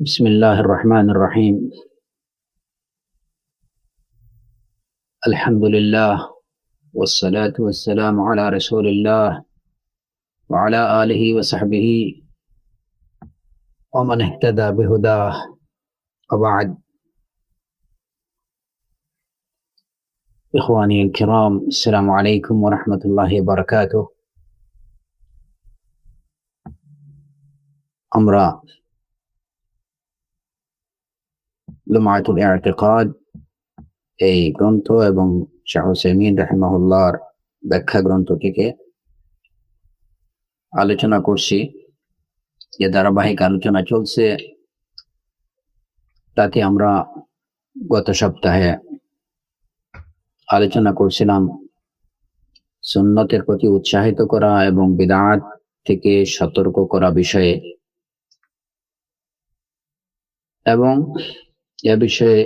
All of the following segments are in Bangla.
بسم الله الرحمن الرحيم. الحمد لله والصلاة والسلام على رسول الله وعلى آله وصحبه ومن اهتدى بهداه وبعد. إخواني الكرام، السلام عليكم ورحمة الله وبركاته. আমরা লুমায়াতুল ইতিকাদ এই গ্রন্থ এবং শাহ উসাইমিন রাহিমাহুল্লাহর ব্যাখ্যা গ্রন্থ থেকে আলোচনা করছি। যে ধারাবাহিক আলোচনা চলছে তাতে আমরা গত সপ্তাহে আলোচনা করছিলাম সুন্নতের প্রতি উৎসাহিত করা এবং বিদআত থেকে সতর্ক করা বিষয়ে, এবং এ বিষয়ে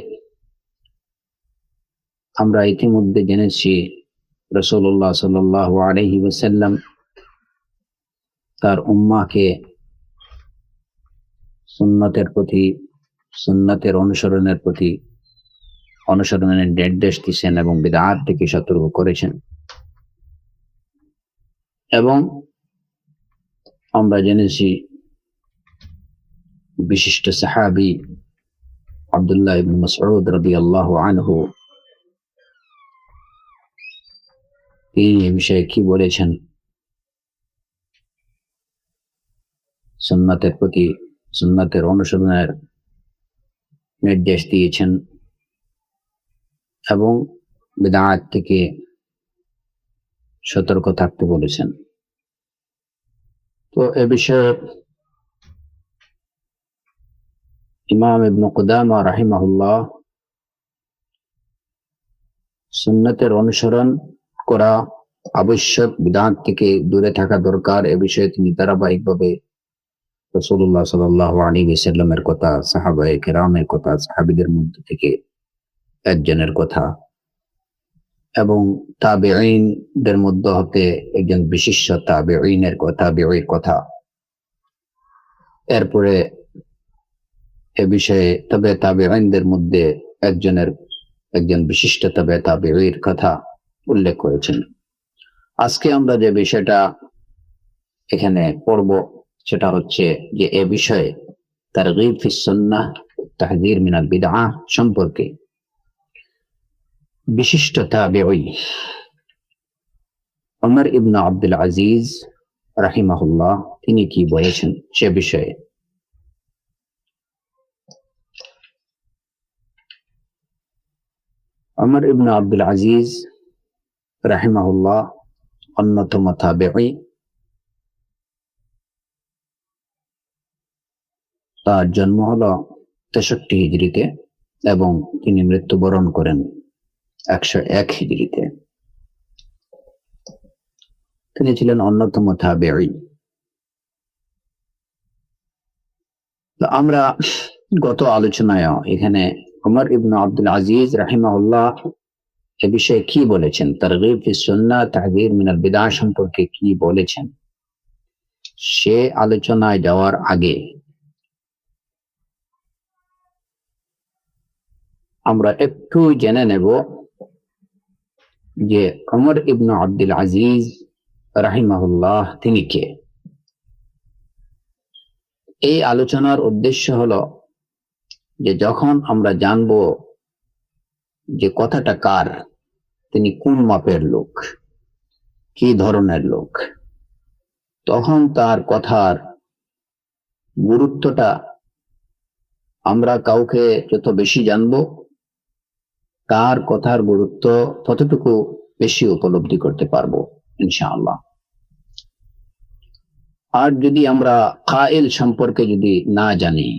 আমরা ইতিমধ্যে জেনেছি রাসূলুল্লাহ সাল্লাল্লাহু আলাইহি ওয়াসাল্লাম তার উম্মাহকে সুন্নতের অনুসরণের নির্দেশ দিয়েছেন এবং বিদআত থেকে সতর্ক করেছেন। এবং আমরা জেনেছি বিশিষ্ট সাহাবী আব্দুল্লাহ ইবনে মাসউদ রাদিয়াল্লাহু আনহু এই বিষয়ে কি বলেছেন। সুন্নতের অনুসরণের নির্দেশ দিয়েছেন এবং বিদআত থেকে সতর্ক থাকতে বলেছেন। তো এ বিষয়ে ইমাম ইবনে কুদামা রাহিমাহুল্লাহ সুন্নতের অনুসরণ করা আবশ্যক, বিদআত থেকে দূরে থাকা দরকার, এ বিষয়ে তিনি ধারাবাহিকভাবে রাসূলুল্লাহ সাল্লাল্লাহু আলাইহি ওয়াসাল্লামের কথা, সাহাবায়ে কেরামের কথা, সাহাবীদের মধ্যে থেকে একজনের কথা এবং তাবেঈনদের মধ্য হতে একজন বিশিষ্ট তাবেঈনের কথা, এরপরে এ বিষয়ে তাবেঈনদের মধ্যে একজন বিশিষ্ট তাবেঈর কথা উল্লেখ করেছেন। আজকে আমরা যে বিষয়টা এখানে পড়ব সেটা হচ্ছে যে এ বিষয়ে তারগীব ফিস সুন্নাহ তাহযীর মিনাল বিদআহ সম্পর্কে বিশিষ্ট তাবেঈ ওমর ইবনে আব্দুল আজিজ রাহিমাহুল্লাহ তিনি কি বলেছেন সে বিষয়ে। ওমর ইবনে আব্দুল আজিজ রাহিমাহুল্লাহ অন্যতম তাবেঈ। তার জন্ম হলো 63 হিজরিতে এবং তিনি মৃত্যুবরণ করেন 101 হিজরিতে। তিনি ছিলেন অন্যতম তাবেঈ। আমরা গত আলোচনায় এখানে ওমর ইবনে আব্দুল আজিজ রাহিমাহুল্লাহ এ বিষয়ে কি বলেছেন, তারগীব ফিস সুন্নাহ তাহযীর মিনাল বিদআহ সম্পর্কে কি বলেছেন, সে আলোচনায় যাওয়ার আগে আমরা একটু জেনে নেব যে ওমর ইবনে আব্দুল আজিজ রাহিমাহুল্লাহ তিনি কে। এই আলোচনার উদ্দেশ্য হলো যে যখন আমরা জানব যে কথাটা কার, তিনি কোন মাপের লোক, কি ধরনের লোক, তখন তার কথার গুরুত্বটা আমরা কাউকে যত বেশি জানবো তার কথার গুরুত্ব ততটুকু বেশি উপলব্ধি করতে পারবো ইনশাআল্লাহ। আর যদি আমরা কাইল সম্পর্কে যদি না জানি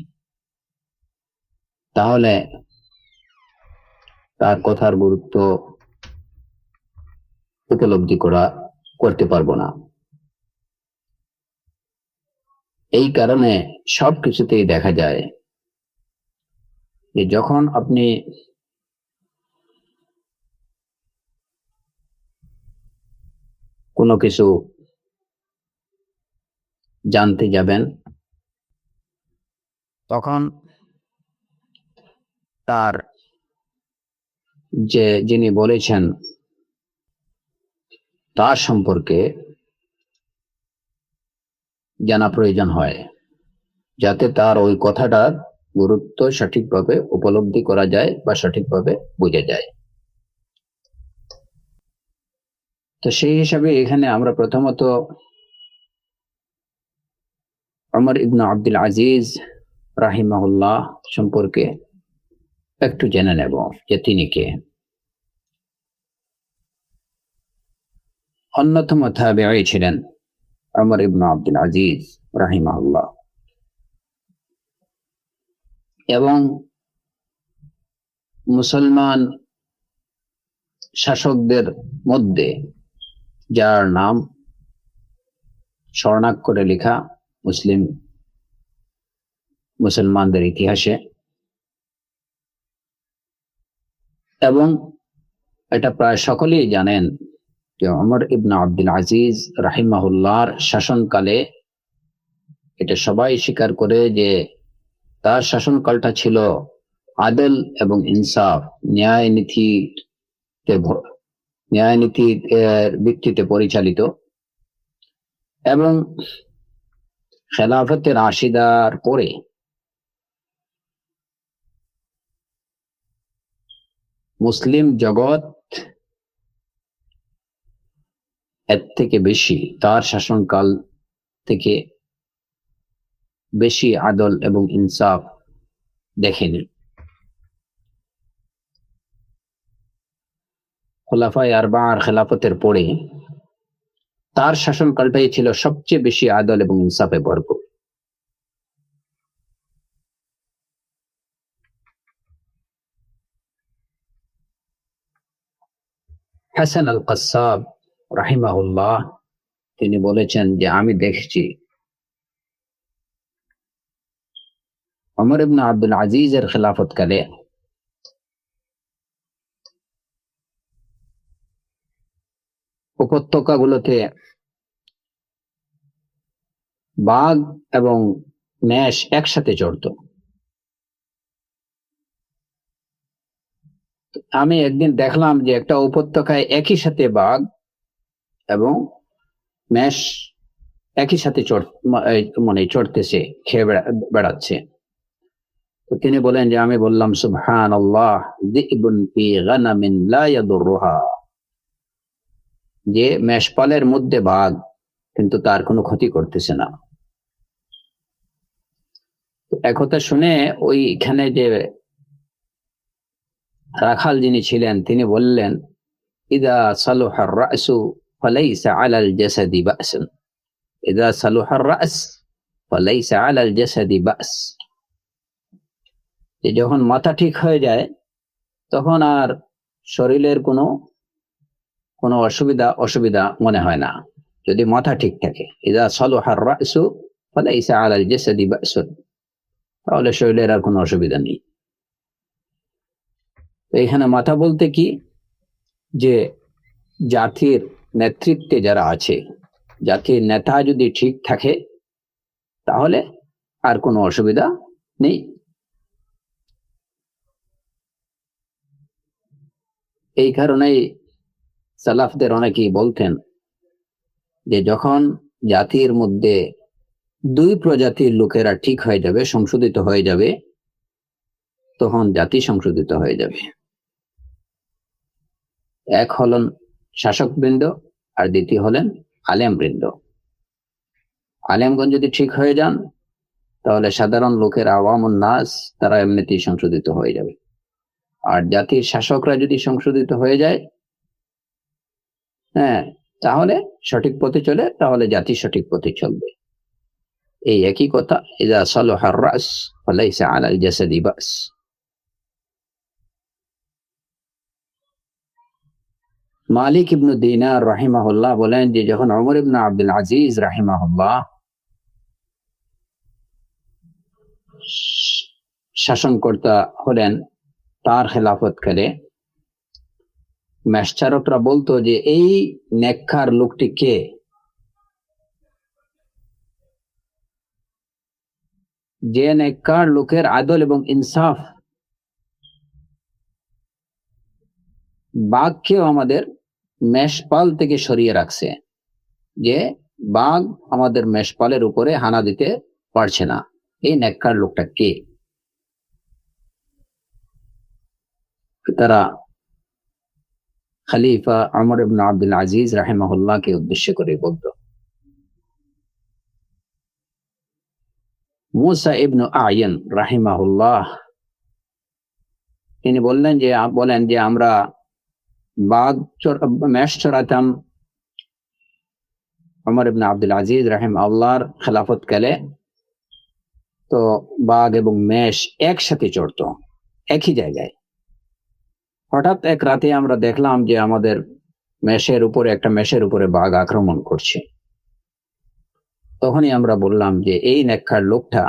তাহলে তার কথার গুরুত্ব উপলব্ধি করতে পারবো না। এই কারণে সবকিছুতেই দেখা যায় যে যখন আপনি কোনো কিছু জানতে যাবেন তখন তার যিনি বলেছেন তার সম্পর্কে জানা প্রয়োজন হয়, যাতে তার ওই কথাটার গুরুত্ব সঠিকভাবে উপলব্ধি করা যায় বা সঠিকভাবে বোঝা যায়। তো সেই হিসাবে এখানে আমরা প্রথমত ওমর ইবনে আব্দুল আজিজ রাহিমাহুল্লাহ সম্পর্কে একটু জেনে নেব যে তিনি কে। অন্যতম তাবেঈ ছিলেন ওমর ইবনে আব্দুল আজিজ রাহিমাহুল্লাহ, এবং মুসলমান শাসকদের মধ্যে যার নাম স্বর্ণাক্ষরে লেখা মুসলমানদের ইতিহাসে, এবং এটা প্রায় সকলেই জানেন যে ওমর ইবনে আব্দুল আজিজ রাহিমাহুল্লাহর শাসনকালে, এটা সবাই স্বীকার করে যে তার শাসনকালটা ছিল আদল এবং ইনসাফ, ন্যায় নীতির ভিত্তিতে পরিচালিত, এবং খেলাফতে রাশিদার পরে মুসলিম জগৎ এর থেকে বেশি, তার শাসনকাল থেকে বেশি আদল এবং ইনসাফ দেখেনি। খোলাফায়ে আরবা'র খেলাফতের পরে তার শাসনকালটাই ছিল সবচেয়ে বেশি আদল এবং ইনসাফে ভরপুর। হাসান আল কাসাব রাহিমাহুল্লাহ তিনি বলেছেন যে আমি দেখছি ওমর ইবনে আব্দুল আজিজের খেলাফতকালে উপত্যকাগুলোতে বাঘ এবং মেষ একসাথে চড়ত। আমি একদিন দেখলাম যে একটা উপত্যকায় একই সাথে বাঘ এবং মেষ একই সাথে চড়তেছে, খেয়ে বেড়াচ্ছে। তো তিনি বলেন যে আমি বললাম সুবহানাল্লাহ, যিবুন ফি গানামিন লা ইয়াদুররুহা, যে মেষপালের মধ্যে বাঘ কিন্তু তার কোনো ক্ষতি করতেছে না। একথা শুনে ওইখানে যে রাখাল যিনি ছিলেন তিনি বললেন, ইদা সালুহার রাসু ফালাইসা আলাল জাসাদি বাসুন, ইদা সালুহার রাস ফালাইসা আলাল জাসাদি বাস, যে যখন মাথা ঠিক হয়ে যায় তখন আর শরীরের কোনো অসুবিধা মনে হয় না, যদি মাথা ঠিক থাকে। ইদা সালুহার রাসু ফালাইসা আলাল জাসাদি বাসুন, তাহলে শরীরের আর কোনো অসুবিধা নেই। এখানে মাথা বলতে কি, যে জাতির নেতৃত্বে যারা আছে, জাতির নেতা যদি ঠিক থাকে তাহলে আর কোনো অসুবিধা নেই। এই কারণেই সালাফদের অনেকেই বলতেন যে যখন জাতির মধ্যে দুই প্রজাতির লোকেরা ঠিক হয়ে যাবে, সংশোধিত হয়ে যাবে, তখন জাতি সংশোধিত হয়ে যাবে। এক হলেন শাসকবৃন্দ আর দ্বিতীয় হলেন আলেমবৃন্দ। আলেমগণ যদি ঠিক হয়ে যান তাহলে সাধারণ লোকের আওয়ামুন নাস তারা এমনিতেই সংশোধিত হয়ে যাবে। আর জাতির শাসকরা যদি সংশোধিত হয়ে যায়, তাহলে সঠিক পথে চলে, তাহলে জাতি সঠিক পথে চলবে। এই একই কথা, ইযা সালাহার রাস ফালাইসা আলাল জাসাদি বাস। মালিক ইবনে দিনার রাহিমাহুল্লাহ বলেন যে যখন ওমর ইবনে আব্দুল আজিজ রাহিমাহুল্লাহ শাসনকর্তা হলেন, তার খেলাফতকালে মেষচারকরা বলতো যে এই নেককার লোকটি কে, যে নেককার লোকের আদল এবং ইনসাফ বাঘকেও আমাদের মেষপাল থেকে সরিয়ে রাখছে, যে বাঘ আমাদের মেষপালের উপরে হানা দিতে পারছে না। এই নেককার লোকটা কে? তারা খলিফা ওমর ইবনে আব্দুল আজিজ রাহিমাহুল্লাহকে উদ্দেশ্য করে বলতো। মুসা ইবনে আয়ন রাহিমাহুল্লাহ তিনি বলেন যে আমরা মেষ চড়াতাম ওমর ইবনে আব্দুল আজিজ রাহিমাহুল্লাহর খেলাফত কালে। তো বাঘ এবং মেষ একসাথে চড়তো একই জায়গায়। হঠাৎ এক রাতে আমরা দেখলাম যে আমাদের একটা মেষের উপরে বাঘ আক্রমণ করছে। তখনই আমরা বললাম যে এই নেককার লোকটা,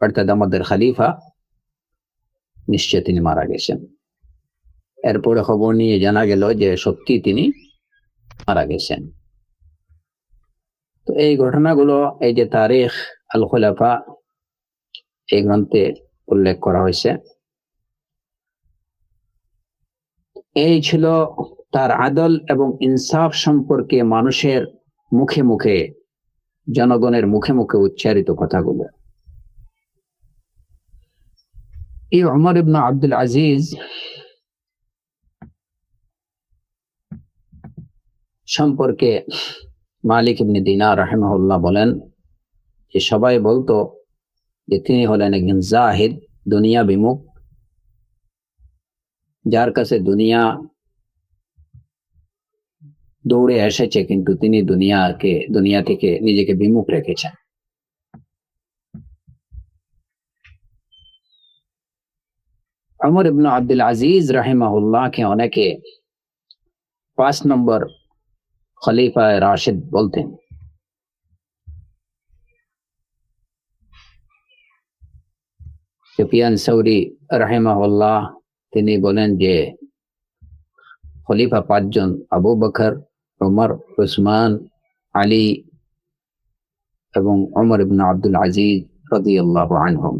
অর্থাৎ আমাদের খলিফা, নিশ্চয় তিনি মারা গেছেন। এরপরে খবর নিয়ে জানা গেল যে সত্যি তিনি মারা গেছেন। তো এই ঘটনাগুলো এই যে তারিখ আল খুলাফা এই গ্রন্থে উল্লেখ করা হয়েছে। এই ছিল তার আদল এবং ইনসাফ সম্পর্কে মানুষের মুখে মুখে, জনগণের মুখে মুখে উচ্চারিত কথাগুলো। এই ওমর ইবনে আব্দুল আজিজ সম্পর্কে মালিক ইবনে দিনার রাহিমাহুল্লাহ বলেন যে সবাই বলতো যে তিনি হলেন একজন জাহিদ, দুনিয়া বিমুখ, যার কাছে দুনিয়া দৌড়ে এসেছে, কিন্তু তিনি দুনিয়া থেকে নিজেকে বিমুখ রেখেছেন। ওমর ইবনে আব্দুল আজিজ রাহিমাহুল্লাহকে অনেকে 5 নম্বর খলিফা রাশিদ বলতেন। সুফিয়ান সৌরি রাহিমাহুল্লাহ তিনি বলেন যে খলিফা 5 জন, আবু বকর, ওমর, উসমান, আলী এবং ওমর ইবনে আব্দুল আজিজ রাদিয়াল্লাহু আনহুম।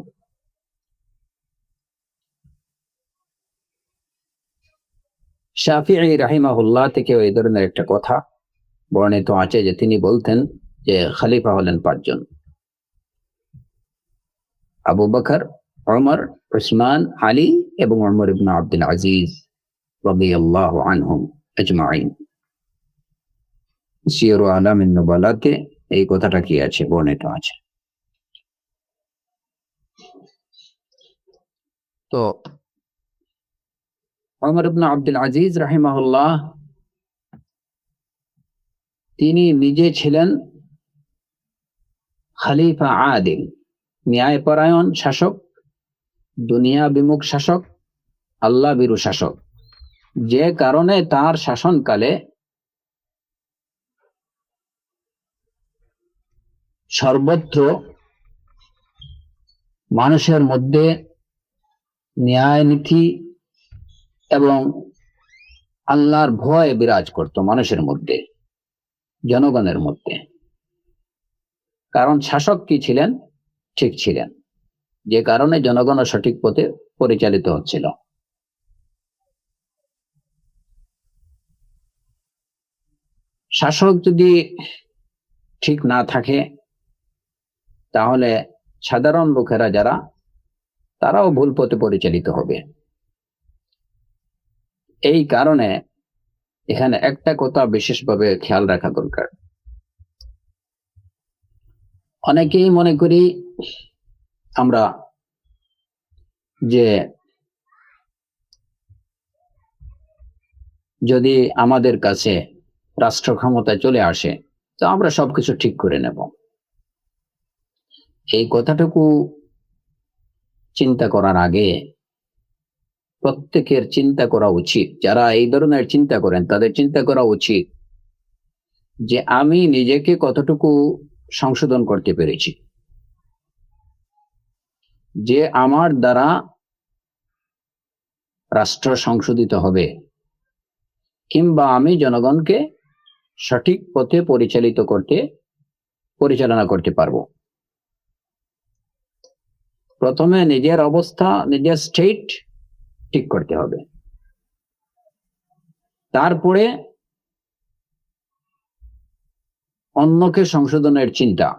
শাফিঈ রাহিমাহুল্লাহ থেকে এই ধরনের একটা কথা বর্ণিত আছে যে তিনি বলতেন যে খলিফা হলেন 5 জন, আবু বকর, ওমর, উসমান, আলী এবং ওমর ইবনে আব্দুল আজিজ রাদিয়াল্লাহু আনহুম আজমাইন। সিয়র আলামিন নুবালাতে এই কথাটা কি আছে, বর্ণিত আছে। তো ওমর ইবনে আব্দুল আজিজ রাহিমাহুল্লাহ তিনি নিজে ছিলেন খলিফা আদিল, ন্যায়পরায়ণ শাসক, দুনিয়া বিমুখ শাসক, আল্লাহ ভীরু শাসক, যে কারণে তার শাসনকালে সর্বত্র মানুষের মধ্যে ন্যায় নীতি এবং আল্লাহর ভয় বিরাজ করত মানুষের মধ্যে, জনগণের মধ্যে। কারণ শাসক কি ছিলেন? ঠিক ছিলেন, যে কারণে জনগণ সঠিক পথে পরিচালিত হচ্ছিল। শাসক যদি ঠিক না থাকে তাহলে সাধারণ লোকেরা যারা, তারাও ভুল পথে পরিচালিত হবে। এই কারণে এখানে একটা কথা বিশেষভাবে খেয়াল রাখা দরকার। অনেকেই মনে করি আমরা যে যদি আমাদের কাছে রাষ্ট্র ক্ষমতায় চলে আসে তো আমরা সবকিছু ঠিক করে নেব। এই কথাটুকু চিন্তা করার আগে প্রত্যেকের চিন্তা করা উচিত, যারা এই ধরনের চিন্তা করেন তাদের চিন্তা করা উচিত যে আমি নিজেকে কতটুকু সংশোধন করতে পেরেছি, যে আমার দ্বারা রাষ্ট্র সংশোধিত হবে, কিংবা আমি জনগণকে সঠিক পথে পরিচালনা করতে পারবো। প্রথমে নিজের অবস্থা, নিজের স্টেট ঠিক করতে হবে। তারপরে অন্যকে সংশোধনের চিন্তা।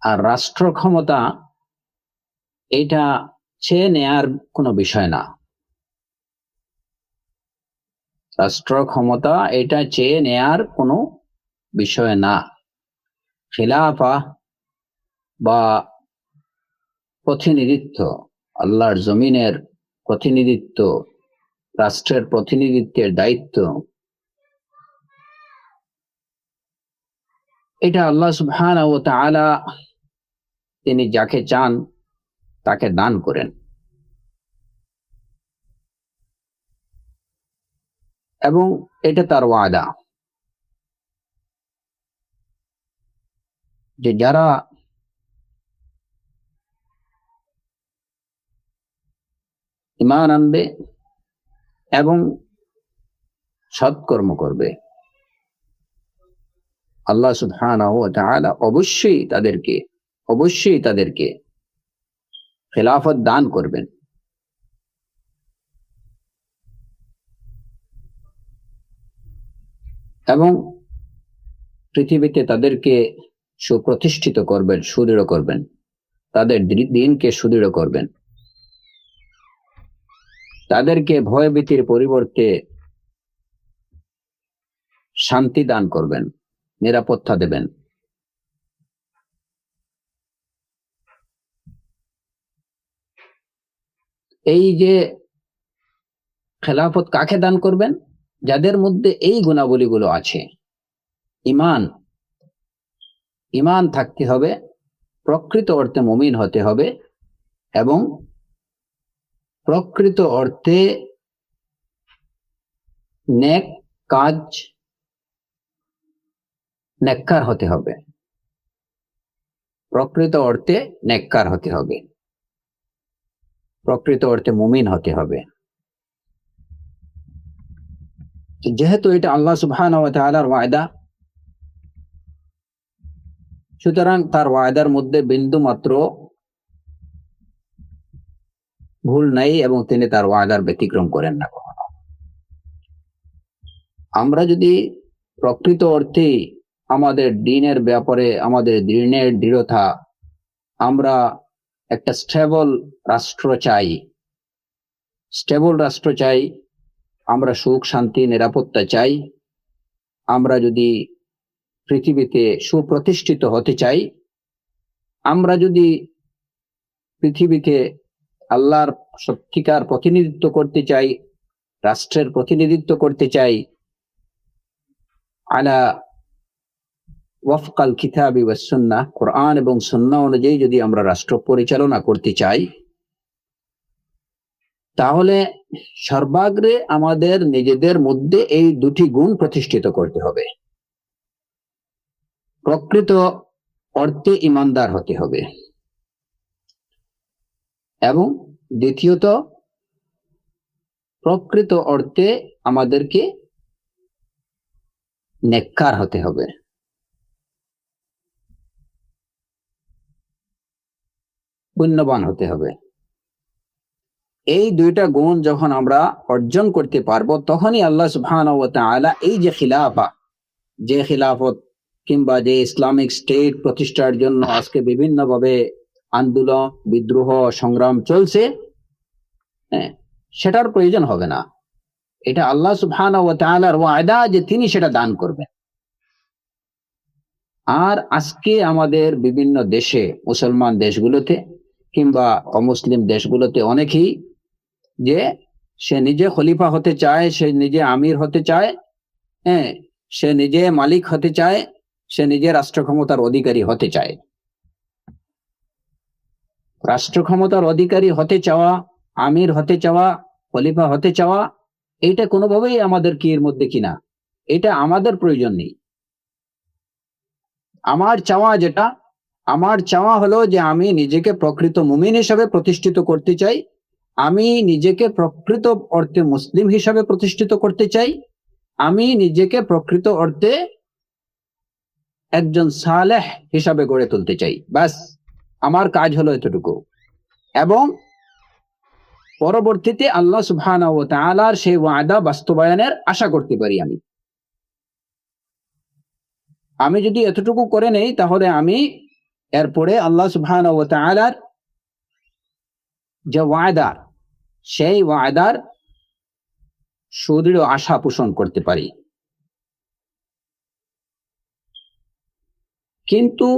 আর রাষ্ট্র ক্ষমতা এটা চেয়ে নেয়ার কোনো বিষয় না। রাষ্ট্র ক্ষমতা এটা চেয়ে নেয়ার কোনো বিষয় না। খিলাফা বা প্রতিনিধিত্ব, আল্লাহর জমিনের প্রতিনিধিত্ব, রাষ্ট্রের প্রতিনিধিত্বের দায়িত্ব, এটা আল্লাহ সুবহানাহু ওয়া তাআলা তিনি যাকে চান তাকে দান করেন। এবং এটা তার ওয়াদা যে যারা ঈমান আনবে এবং সৎকর্ম করবে, আল্লাহ সুবহানাহু ওয়া তাআলা অবশ্যই তাদেরকে খেলাফত দান করবেন। এবং পৃথিবীতে তাদেরকে সুপ্রতিষ্ঠিত করবেন, সুদৃঢ় করবেন, তাদের দিনকে সুদৃঢ় করবেন, তাদেরকে ভয়ভীতির পরিবর্তে শান্তি দান করবেন, নিরাপত্তা দেবেন। এই যে খেলাফত কাকে দান করবেন? যাদের মধ্যে এই গুণাবলীগুলো আছে। ঈমান থাকতে হবে, প্রকৃত অর্থে মুমিন হতে হবে এবং প্রকৃত অর্থে নেক কাজ, নেককার হতে হবে। প্রকৃত অর্থে নেককার হতে হবে, প্রকৃত অর্থে মুমিন হতে হবে। যেহেতু এটা আল্লাহ সুবহানাহু ওয়া তাআলার ওয়াদা, সুতরাং তার ওয়াদার মধ্যে বিন্দু মাত্র ভুল নাই এবং তিনি তার ওয়াদার ব্যতিক্রম করেন না কখনো। আমরা যদি প্রকৃত অর্থে আমাদের দ্বীনের ব্যাপারে আমাদের দ্বীনের দৃঢ়তা, আমরা একটা স্টেবল রাষ্ট্র চাই, আমরা সুখ শান্তি নিরাপত্তা চাই, আমরা যদি পৃথিবীতে সুপ্রতিষ্ঠিত হতে চাই, আমরা যদি পৃথিবীতে আল্লাহর সত্যিকার প্রতিনিধিত্ব করতে চাই, রাষ্ট্রের প্রতিনিধিত্ব করতে চাই, আলা ওয়াফকাল কিতাবি ওয়াস সুন্নাহ, কোরআন এবং সুন্নাহ অনুযায়ী যদি আমরা রাষ্ট্র পরিচালনা করতে চাই, তাহলে সর্বাগ্রে আমাদের নিজেদের মধ্যে এই দুটি গুণ প্রতিষ্ঠিত করতে হবে। প্রকৃত অর্থে ঈমানদার হতে হবে এবং দ্বিতীয়ত প্রকৃত অর্থে আমাদেরকে নেককার হতে হবে। পুণ্যবান হতে হবে। এই দুইটা গুণ যখন আমরা অর্জন করতে পারবো, তখনই আল্লাহ সুবহানাহু ওয়া তাআলা এই যে খিলাফত কিংবা যে ইসলামিক স্টেট প্রতিষ্ঠার জন্য আজকে বিভিন্নভাবে আন্দোলন, বিদ্রোহ, সংগ্রাম চলছে, সেটার প্রয়োজন হবে না। এটা আল্লাহ সুবহানাহু ওয়া তাআলার ওয়াদা যে তিনি সেটা দান করবেন। আর আজকে আমাদের বিভিন্ন দেশে, মুসলমান দেশগুলোতে কিংবা অমুসলিম দেশগুলোতে অনেকেই যে সে নিজে খলিফা হতে চায়, সে নিজে আমির হতে চায়, সে নিজে মালিক হতে চায়, সে নিজে রাষ্ট্র ক্ষমতার অধিকারী হতে চায়। রাষ্ট্র ক্ষমতার অধিকারী হতে চাওয়া, আমির হতে চাওয়া, খলিফা হতে চাওয়া, এইটা কোনোভাবেই আমাদের কি এর মধ্যে কিনা, এটা আমাদের প্রয়োজন নেই। আমার চাওয়া হলো যে আমি নিজেকে প্রকৃত মুমিন হিসাবে প্রতিষ্ঠিত করতে চাই, আমি নিজেকে প্রকৃত অর্থে মুসলিম হিসাবে প্রতিষ্ঠিত করতে চাই, আমি নিজেকে প্রকৃত অর্থে একজন সালেহ হিসাবে গড়ে তুলতে চাই। ব্যাস, আমার কাজ হলো এতটুকু। এবং পরবর্তীতে আল্লাহ সুবহানাহু ওয়া তাআলার সেই ওয়াদা বাস্তবায়নের আশা করতে পারি। আমি যদি এতটুকু করে নেই, তাহলে আমি এরপরে আল্লাহ সুবহানাহু ওয়া তাআলার যে ওয়াদা, সেই ওয়াদার সুদৃঢ় আশা পোষণ করতে পারি। কিন্তু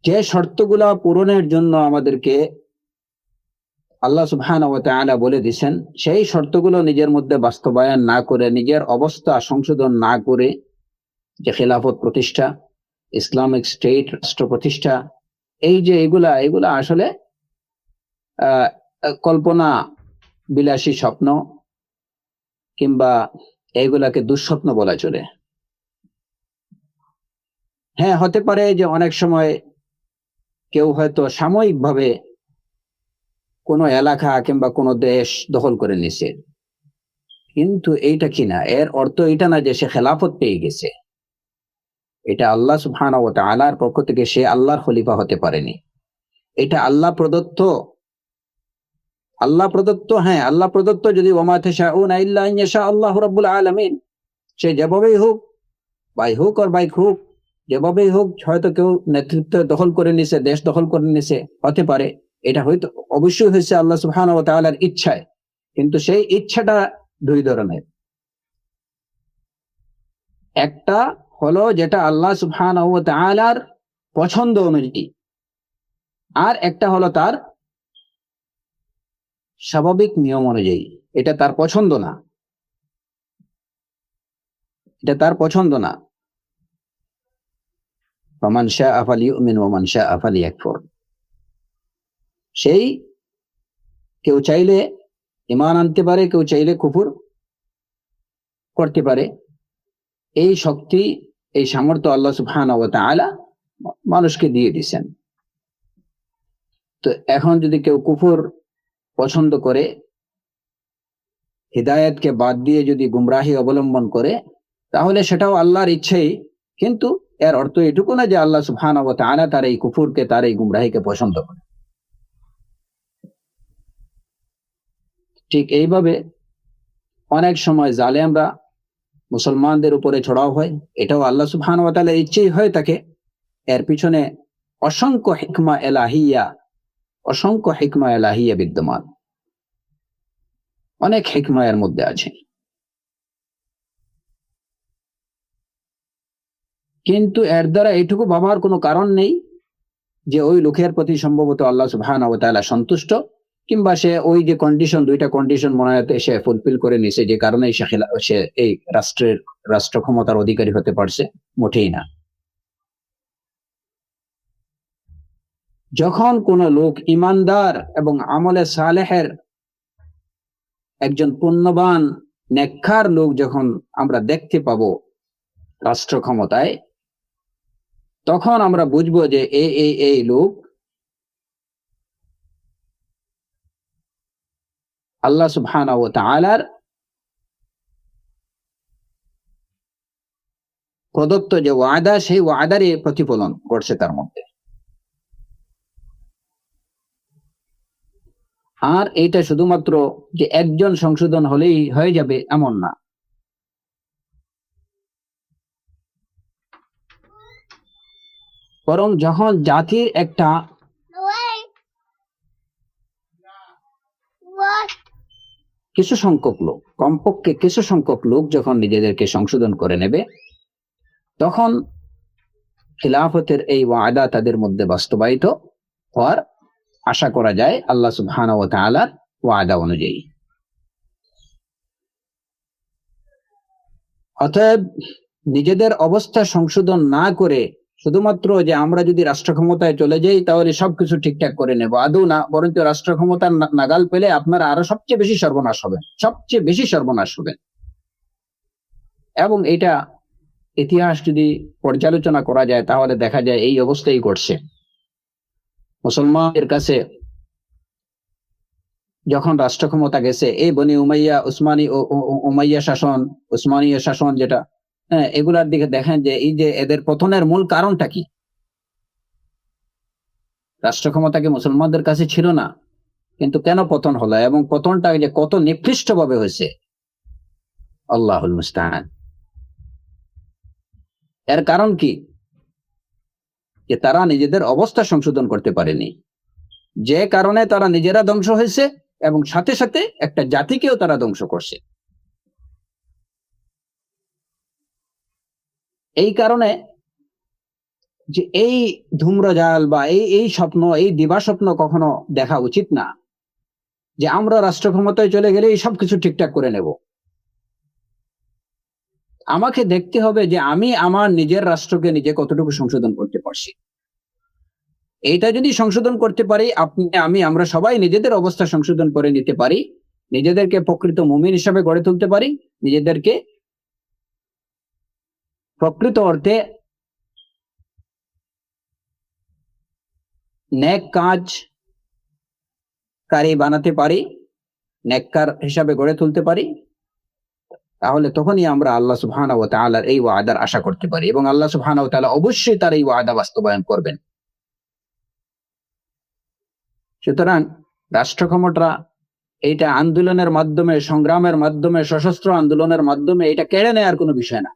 যে শর্তগুলা পূরণের জন্য আমাদেরকে আল্লাহ সুবহানাহু ওয়া তাআলা বলে দিয়েছেন, সেই শর্তগুলো নিজের মধ্যে বাস্তবায়ন না করে, নিজের অবস্থা সংশোধন না করে, যে খেলাফত প্রতিষ্ঠা, ইসলামিক স্টেট রাষ্ট্র প্রতিষ্ঠা, এই যে এগুলা আসলে কল্পনা বিলাসী স্বপ্ন, কিংবা এইগুলাকে দুঃস্বপ্ন বলা চলে। হ্যাঁ, হতে পারে যে অনেক সময় কেউ হয়তো সাময়িকভাবে কোনো এলাকা কিংবা কোনো দেশ দখল করে নিছে, কিন্তু এইটা কিনা এর অর্থ এটা না যে সে খেলাফত পেয়ে গেছে। এটা আল্লাহ সুবহানাহু ওয়া তাআলার পক্ষ থেকে সে আল্লাহর খলিফা হতে পারেনি। এটা আল্লাহ প্রদত্ত। হ্যাঁ, আল্লাহ প্রদত্ত। যদি ওয়া মা তাশাউনা ইল্লা আন ইয়াশা আল্লাহু রাব্বুল আলামিন, সে যেভাবেই হোক, ভাই হোক আর বাইক হোক, যেভাবেই হোক, হয়তো কেউ নেতৃত্ব দখল করে নিছে, দেশ দখল করে নিছে, হতে পারে। এটা হয়তো অবশ্যই হয়েছে আল্লাহ সুবহানাহু ওয়া তাআলার ইচ্ছায়, কিন্তু সেই ইচ্ছাটা দুই ধরনের। একটা হলো যেটা আল্লাহ সুবহানাহু ওয়া তাআলার পছন্দ অনুযায়ী, আর একটা হলো তার স্বাভাবিক নিয়ম অনুযায়ী। এটা তার পছন্দ না, এটা তার পছন্দ না। ফামান শাআ ফালিউমিন ওয়া মান শাআ ফালিয়াকফুর। সেই কেউ চাইলে ঈমান আনতে পারে, কেউ চাইলে কুফর করতে পারে। এই শক্তি, এই সামর্থ্য আল্লাহ সুবহানাহু ওয়া তাআলা মানুষকে দিয়ে দিয়েছেন। তো এখন যদি কেউ কুফর পছন্দ করে, হিদায়াতকে বাদ দিয়ে যদি গুমরাহি অবলম্বন করে, তাহলে সেটাও আল্লাহর ইচ্ছেই। কিন্তু এর অর্থ এটুকু না যে আল্লাহ সুবহানাহু ওয়া তাআলা তার এই কুফরকে, তার এই গুমরাহিকে পছন্দ করে। ঠিক এইভাবে অনেক সময় জালেমরা মুসলমানদের উপরে ছড়াও হয়, এটাও আল্লাহ সুবহানাহু ওয়া তাআলার ইচ্ছেই হয়ে থাকে। এর পিছনে অসংখ্য হিকমা এলাহিয়া বিদ্যমান, অনেক হিকমা এর মধ্যে আছে। কিন্তু এর দ্বারা এইটুকু ভাবার কোনো কারণ নেই যে ওই লোকের প্রতি সম্ভবত আল্লাহ সুবহানাহু ওয়া তাআলা সন্তুষ্ট, কিংবা সে ওই যে দুইটা কন্ডিশন মনে হয় সে ফুলফিল করে নিছে, যে কারণে সে এই রাষ্ট্র ক্ষমতার অধিকারী হতে পারছে। মোটেই না। যখন কোন লোক ইমানদার এবং আমলে সালেহের একজন পুণ্যবান নেককার লোক যখন আমরা দেখতে পাবো রাষ্ট্র ক্ষমতায়, তখন আমরা বুঝবো যে এই লোক আল্লাহ সুবহানাহু ওয়া তাআলার প্রদত্ত যে ওয়াদা, সেই ওয়াদারই প্রতিফলন করছে তার মধ্যে। আর এইটা শুধুমাত্র যে একজন সংশোধন হলেই হয়ে যাবে এমন না। বরং যখন জাতির একটা কিছু সংখ্যক লোক, কমপক্ষে কিছু সংখ্যক লোক যখন নিজেদেরকে সংশোধন করে নেবে, তখন খিলাফতের এই ওয়াদা তাদের মধ্যে বাস্তবায়িত হওয়ার আশা করা যায় আল্লাহ সুবহানাহু ওয়া তাআলার ওয়াদা অনুযায়ী। অতএব নিজেদের অবস্থা সংশোধন না করে শুধুমাত্র যে আমরা যদি রাষ্ট্র ক্ষমতায় চলে যাই তাহলে সবকিছু ঠিকঠাক করে নেব, আদৌ না। বরঞ্চ রাষ্ট্র ক্ষমতার নাগাল পেলে আপনারা আরো সবচেয়ে বেশি সর্বনাশ হবেন। এবং এটা ইতিহাস যদি পর্যালোচনা করা যায়, তাহলে দেখা যায় এই অবস্থাই ঘটছে। মুসলমানদের কাছে যখন রাষ্ট্র ক্ষমতা গেছে, এই বনি উমাইয়া, উসমানীয় শাসন যেটা, এগুলার দিকে দেখেন যে এই যে এদের পতনের মূল কারণটা কি? রাষ্ট্র ক্ষমতা কি মুসলমানদের কাছে ছিল না? কিন্তু কেন পতন হলো এবং পতনটা যে কত নিকৃষ্ট ভাবে হয়েছে, আল্লাহুল মুস্তাআন। এর কারণ কি? যে তারা নিজেদের অবস্থা সংশোধন করতে পারেনি, যে কারণে তারা নিজেরা ধ্বংস হয়েছে এবং সাথে সাথে একটা জাতিকেও তারা ধ্বংস করছে। এই কারণে যে এই ধূম্রজাল বা এই স্বপ্ন, এই দিবা স্বপ্ন কখনো দেখা উচিত না যে আমরা রাষ্ট্র ক্ষমতায় চলে গেলে এই সবকিছু ঠিকঠাক করে নেব। আমাকে দেখতে হবে যে আমি আমার নিজের রাষ্ট্রকে নিজে কতটুকু সংশোধন করতে পারছি। এইটা যদি সংশোধন করতে পারি, আপনি আমি আমরা সবাই নিজেদের অবস্থা সংশোধন করে নিতে পারি, নিজেদেরকে প্রকৃত মুমিন হিসাবে গড়ে তুলতে পারি, নিজেদেরকে প্রকৃত অর্থে নেক কাজকারী বানাতে পারি, নেককার হিসাবে গড়ে তুলতে পারি, তাহলে তখনই আমরা আল্লাহ সুবহানাহু ওয়া তাআলার এই ওয়াদার আশা করতে পারি এবং আল্লাহ সুবহানাহু ওয়া তাআলা অবশ্যই তার এই ওয়াদা বাস্তবায়ন করবেন। সুতরাং রাষ্ট্র ক্ষমতা এইটা আন্দোলনের মাধ্যমে, সংগ্রামের মাধ্যমে, সশস্ত্র আন্দোলনের মাধ্যমে এটা কেড়ে নেওয়ার কোনো বিষয় না।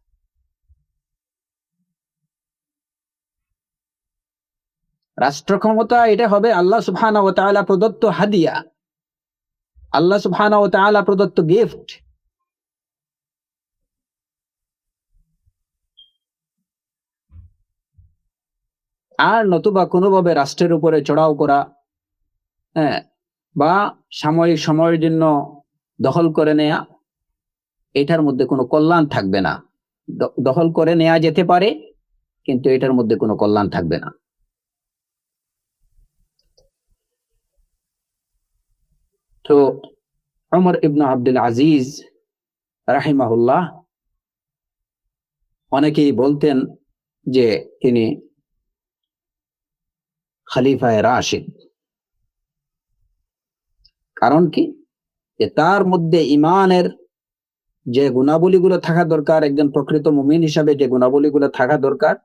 রাষ্ট্র ক্ষমতা এটা হবে আল্লাহ সুবহানাহু ওয়া তাআলা প্রদত্ত হাদিয়া, আল্লাহ সুবহানাহু ওয়া তাআলা প্রদত্ত গিফট। আর নতুবা কোনোভাবে রাষ্ট্রের উপরে চড়াও করা, হ্যাঁ, বা সাময়িক সময়ের জন্য দখল করে নেয়া, এটার মধ্যে কোনো কল্যাণ থাকবে না। দখল করে নেওয়া যেতে পারে, কিন্তু এটার মধ্যে কোনো কল্যাণ থাকবে না। তো ওমর ইবনে আব্দুল আজিজ রাহিমাহুল্লাহ, অনেকেই বলতেন যে তিনি খলিফায়ে রাশিদ। কারণ কি? যে তার মধ্যে ইমানের যে গুণাবলীগুলো থাকা দরকার, একজন প্রকৃত মুমিন হিসাবে যে গুণাবলীগুলো থাকা দরকার,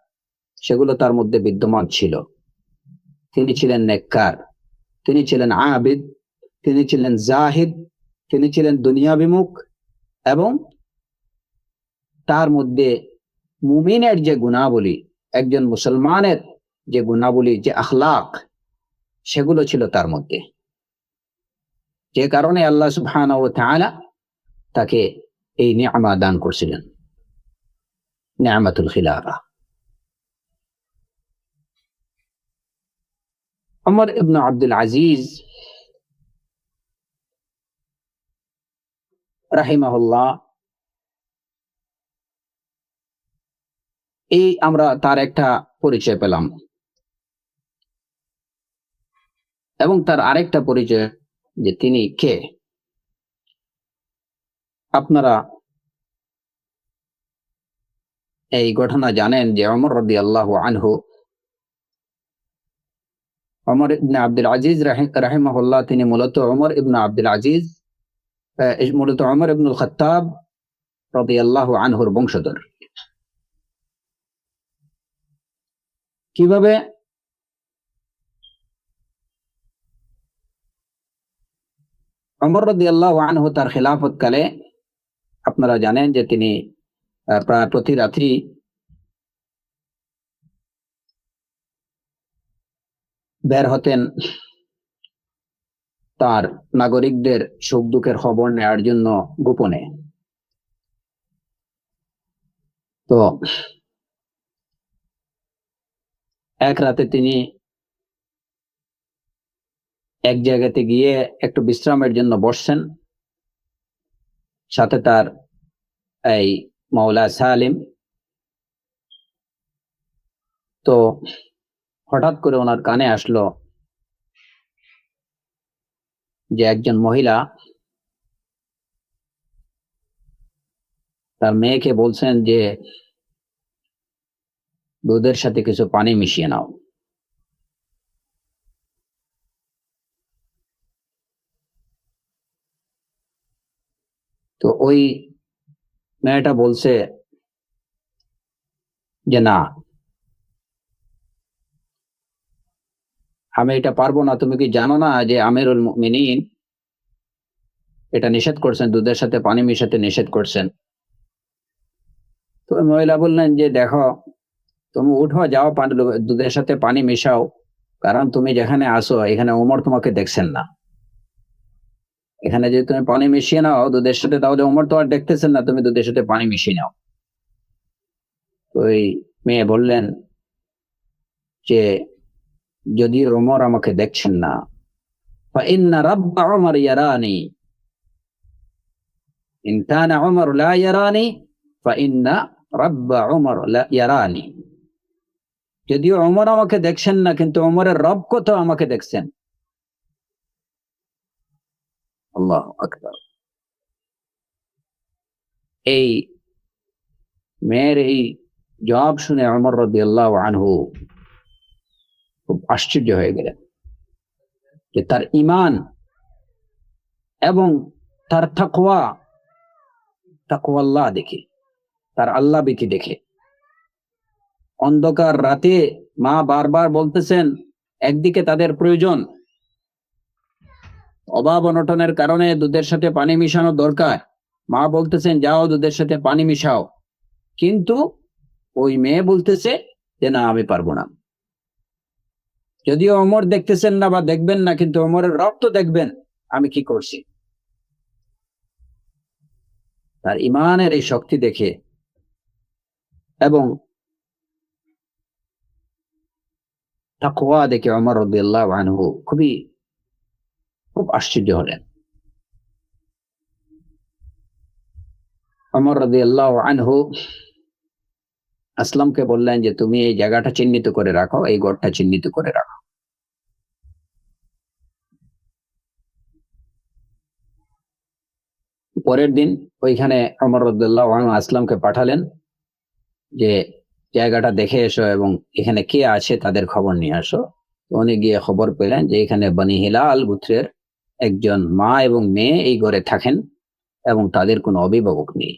সেগুলো তার মধ্যে বিদ্যমান ছিল। তিনি ছিলেন নেককার, তিনি ছিলেন আবিদ, তিনি ছিলেন জাহিদ, তিনি ছিলেন দুনিয়া বিমুখ, এবং তার মধ্যে মুমিনের যে গুণাবলী, একজন মুসলমানের যে গুণাবলী, যে আখলাক, সেগুলো ছিল তার মধ্যে। যে কারণে আল্লাহ সুবহানাহু ওয়া তাআলা তাকে এই নিয়ামা দান করছিলেন, নিয়ামাতুল খিলাফা। ওমর ইবনে আব্দুল আজিজ রাহিমাহুল্লাহ, এই আমরা তার একটা পরিচয় পেলাম, এবং তার আরেকটা পরিচয় যে তিনি কে। আপনারা এই ঘটনা জানেন যে ওমর রাদিয়াল্লাহু আনহু, ওমর ইবনে আব্দুল আজিজ রাহিমাহুল্লাহ, তিনি মূলত ওমর ইবনে আব্দুল আজিজ, মূলত ওমর ইবনুল খাত্তাব রাদিয়াল্লাহু আনহুর বংশধর। কিভাবে? ওমর রাদিয়াল্লাহু আনহু তার খিলাফত কালে আপনারা জানেন যে তিনি প্রায় প্রতি রাত্রি বের হতেন তার নাগরিকদের সুখ দুঃখের খবর নেওয়ার জন্য গোপনে। তো এক রাতে তিনি এক জায়গাতে গিয়ে একটু বিশ্রামের জন্য বসছেন, সাথে তার এই মাওলা সালিম। তো হঠাৎ করে ওনার কানে আসলো যে একজন মহিলা তার মেয়েকে বলছেন যে দুধের সাথে কিছু পানি মিশিয়ে নাও। তো ওই মেয়েটা বলছে যে না, আমি এটা পারবো না, তুমি কি জানো না যে আমিরুল মুমিনিন এটা নিষেধ করছেন, দুধের সাথে পানি মিশাতে নিষেধ করছেন। তো ওই মহিলা বললেন যে দেখো, তুমি উঠো, যাও দুধের সাথে পানি মিশাও, কারণ তুমি যেখানে আসো এখানে ওমর তোমাকে দেখছেন না। এখানে যদি তুমি পানি মিশিয়ে নাও দুধের সাথে, তাহলে ওমর তো আর দেখতেছেন না, তুমি দুধের সাথে পানি মিশিয়ে নাও। ওই মেয়ে বললেন যে যদি ওমর আমাকে দেখছেন না, ফাইন্না রাব্বা উমর ইয়ারানি, ইন কানা উমর লা ইয়ারানি ফাইন্না রাব্বা উমর লা ইয়ারানি। যদিও ওমর আমাকে দেখছেন না, কিন্তু ওমরের রব কত আমাকে দেখছেন। আল্লাহু আকবার। এই মেয়ের এই জবাব শুনে ওমর রাদিয়াল্লাহু আনহু খুব আশ্চর্য হয়ে গেলেন যে তার ঈমান এবং তার তাকওয়াল্লাহ দেখে, তার আল্লাহ ভীতি দেখে। অন্ধকার রাতে মা বারবার বলতেছেন, একদিকে তাদের প্রয়োজন, অভাব অনটনের কারণে দুধের সাথে পানি মিশানো দরকার, মা বলতেছেন যাও দুধের সাথে পানি মিশাও, কিন্তু ওই মেয়ে বলতেছে যে না, আমি পারবো না। যদিও ওমর দেখতেছেন না বা দেখবেন না, কিন্তু ওমরের রব তো দেখবেন আমি কি করছি। তার ইমানের এই শক্তি দেখে এবং তাকওয়া দেখে ওমর রাদিয়াল্লাহু আনহু খুব আশ্চর্য হলেন। ওমর রাদিয়াল্লাহু আনহু আসলামকে বললেন যে তুমি এই জায়গাটা চিহ্নিত করে রাখো, এই ঘরটা চিহ্নিত করে রাখো। পরের দিন ওইখানে ওমর রাদিয়াল্লাহু আনহু আসলামকে পাঠালেন যে জায়গাটা দেখে এসো এবং এখানে কে আছে তাদের খবর নিয়ে আসো। উনি গিয়ে খবর পেলেন যে এখানে বনি হিলাল গোত্রের একজন মা এবং মেয়ে এই ঘরে থাকেন এবং তাদের কোনো অভিভাবক নেই।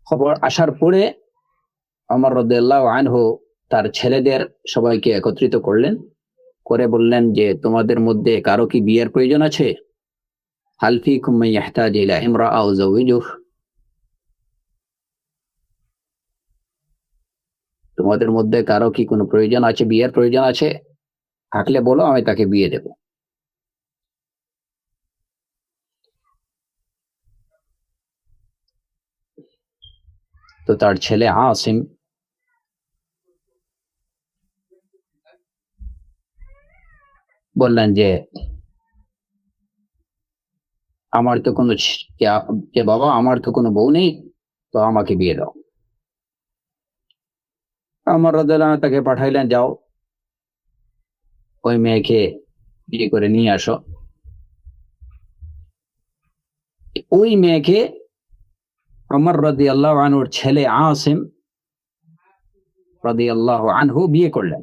খবর আসার পরে ওমর রাদিয়াল্লাহু আনহু তার ছেলেদের সবাইকে একত্রিত করলেন, করে বললেন যে তোমাদের মধ্যে কারো কি বিয়ের প্রয়োজন আছে? হাল ফীকুম মান ইয়াহতাজু ইলা ইমরাআ উযাওয়িজুহু, তোমাদের মধ্যে কারো কি কোনো প্রয়োজন আছে, বিয়ের প্রয়োজন আছে? থাকলে বলো, আমি তাকে বিয়ে দেব। তো তার ছেলে আসিম বললেন যে আমার তো কোনো যে বাবা, আমার তো কোনো বউ নেই, তো আমাকে বিয়ে দাও। ওমর রাদিয়াল্লাহু আনহু তাকে পাঠাইলেন, যাও ওই মেয়েকে বিয়ে করে নিয়ে আসো। ওই মেয়েকে ওমর রাদিয়াল্লাহু আনহুর ছেলে আসিম রাদিয়াল্লাহু আনহু বিয়ে করলেন।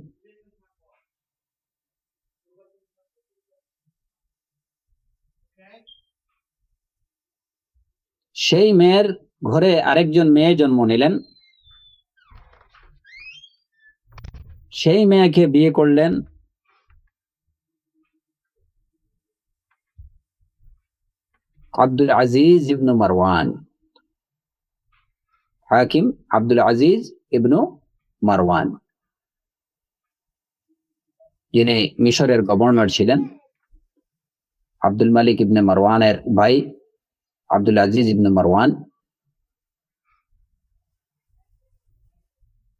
সেই মেয়ের ঘরে আরেকজন মেয়ে জন্ম নিলেন, সেই মেয়েকে বিয়ে করলেন আব্দুল আজিজ ইবনু মারওয়ান, হাকিম আব্দুল আজিজ ইবনু মারওয়ান, যিনি মিশরের গভর্নর ছিলেন। আব্দুল মালিক ইবনে মারওয়ানের ভাই আব্দুল আজিজ ইবনে মারওয়ান।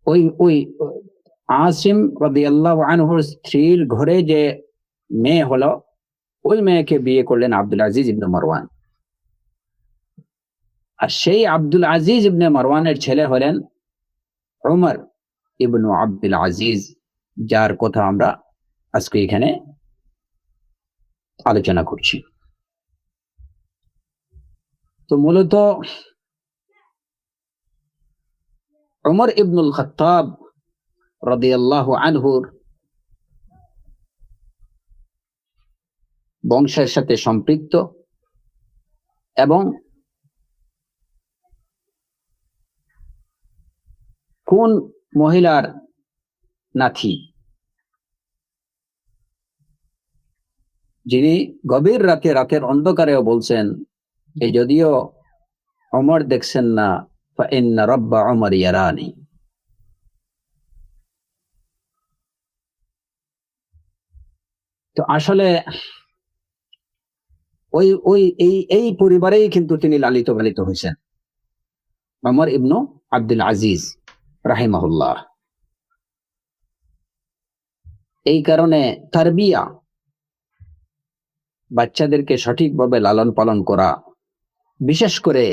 ওই ওই আসিম রাদিয়াল্লাহু আনহুর স্ত্রীর ঘরে যে মেয়ে হলো, ওই মেয়েকে বিয়ে করলেন আব্দুল আজিজ ইবনে মারওয়ান। আর সেই আব্দুল আজিজ ইবনে মারওয়ানের ছেলে হলেন উমর ইবনু আব্দুল আজিজ, যার কথা আমরা আজকে এখানে আলোচনা করছি। তো মূলত উমর ইবনুল খাত্তাব রাদিয়াল্লাহু আনহুর বংশের সাথে সম্পৃক্ত এবং কোন মহিলার নাতি যিনি গভীর রাতে রাতের অন্ধকারেও বলছেন এই যদিও ওমর দেখছেন না ফাইন্না রাব্বা ওমর ইয়ারানি। তো আসলে ওই ওই এই পরিবারেই কিন্তু তিনি লালিত পালিত হয়েছেন, ওমর ইবনু আব্দুল আজিজ রাহিমাহুল্লাহ। এই কারণে তারবিয়া, বাচ্চাদেরকে সঠিকভাবে লালন পালন করা, বিশেষ করে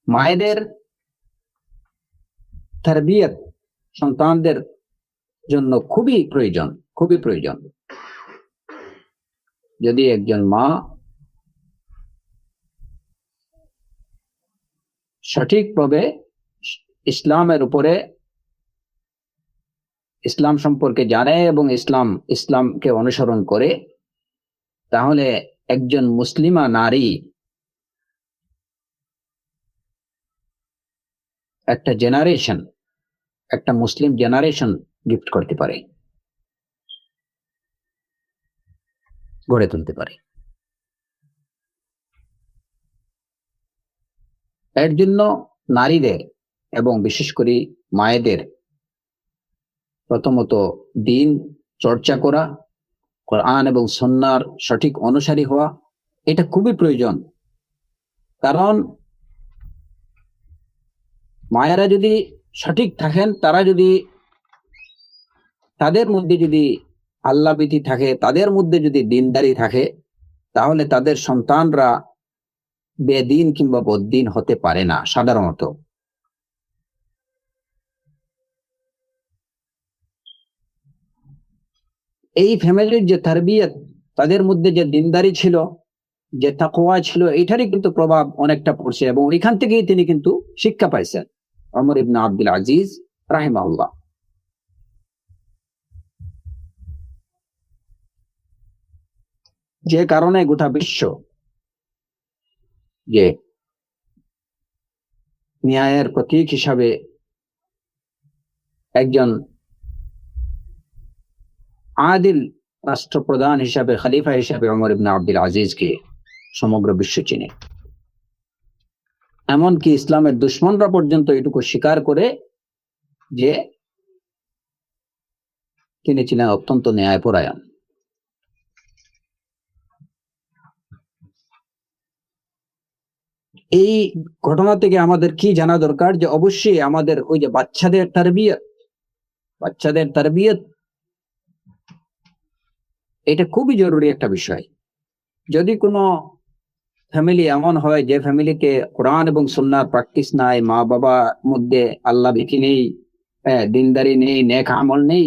মায়েদের তারবিয়ত সন্তানদের জন্য খুবই প্রয়োজন, খুবই প্রয়োজন। যদি একজন মা সঠিকভাবে ইসলামের উপরে, ইসলাম সম্পর্কে জানে এবং ইসলামকে অনুসরণ করে, তাহলে একজন মুসলিমা নারী একটা জেনারেশন, একটা মুসলিম জেনারেশন গিফট করতে পারে, গড়ে তুলতে পারে। এর জন্য নারীদের এবং বিশেষ করে মায়েদের প্রথমত দিন চর্চা করা, কোরআন এবং সুন্নাহর সঠিক অনুসারী হওয়া, এটা খুবই প্রয়োজন। কারণ মায়েরা যদি সঠিক থাকেন, তারা যদি, তাদের মধ্যে যদি আল্লাহ ভীতি থাকে, তাদের মধ্যে যদি দিনদারি থাকে, তাহলে তাদের সন্তানরা বেদিন কিংবা বদ্দিন হতে পারে না সাধারণত। এই ফ্যামিলির যে তারবিয়ত, তাদের মধ্যে যে দিনদারি ছিল, যে তাকওয়া ছিল, এটারই কিন্তু প্রভাব অনেকটা পড়ছে এবং এখান থেকেই তিনি কিন্তু শিক্ষা পাইছেন, ওমর ইবনে আব্দুল আজিজ রাহিমাহুল্লাহ। যে কারণে গোটা বিশ্ব যে ন্যায়ের প্রতীক হিসাবে একজন আদিল রাষ্ট্রপ্রধান হিসাবে, খলিফা হিসাবে ওমর ইবনে আব্দুল আজিজকে সমগ্র বিশ্ব চিনে। এমনকি ইসলামের দুশ্মনরা পর্যন্ত এটুকু স্বীকার করে যে তিনি ছিলেন অত্যন্ত ন্যায়পরায়ণ। এই ঘটনা থেকে আমাদের কি জানা দরকার, যে অবশ্যই আমাদের ওই যে বাচ্চাদের তারবিয়ত এটা খুবই জরুরি একটা বিষয়। যদি কোনো ফ্যামিলি এমন হয় যে ফ্যামিলিতে কোরআন এবং সুন্নাহর প্র্যাকটিস নাই, মা বাবা মধ্যে আল্লাহ ভীতি নেই, দিনদারি নেই, নেক আমল নেই,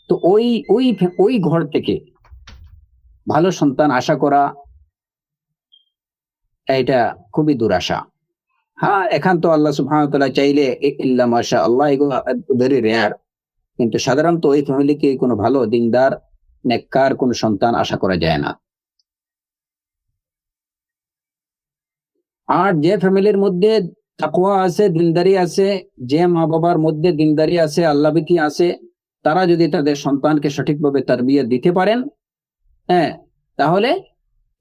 তো ওই ওই ওই ঘর থেকে ভালো সন্তান আশা করা এটা খুবই দুরাশা। হ্যাঁ, এখান তো আল্লাহ সুবহানাহু ওয়া তাআলা চাইলে ইল্লা মাশা আল্লাহ, এগুলো ভেরি রেয়ার, কিন্তু সাধারণত ওই ফ্যামিলিকে কোনো ভালো দিনদার নেককার কোনো সন্তান আশা করা যায় না। আর যে ফ্যামিলির মধ্যে তাকওয়া আছে, দিনদারি আছে, যে মা বাবার মধ্যে দিনদারি আছে, আল্লাহভীতি আছে, তারা যদি তাদের সন্তানকে সঠিকভাবে তারবিয়ত দিতে পারেন, হ্যাঁ, তাহলে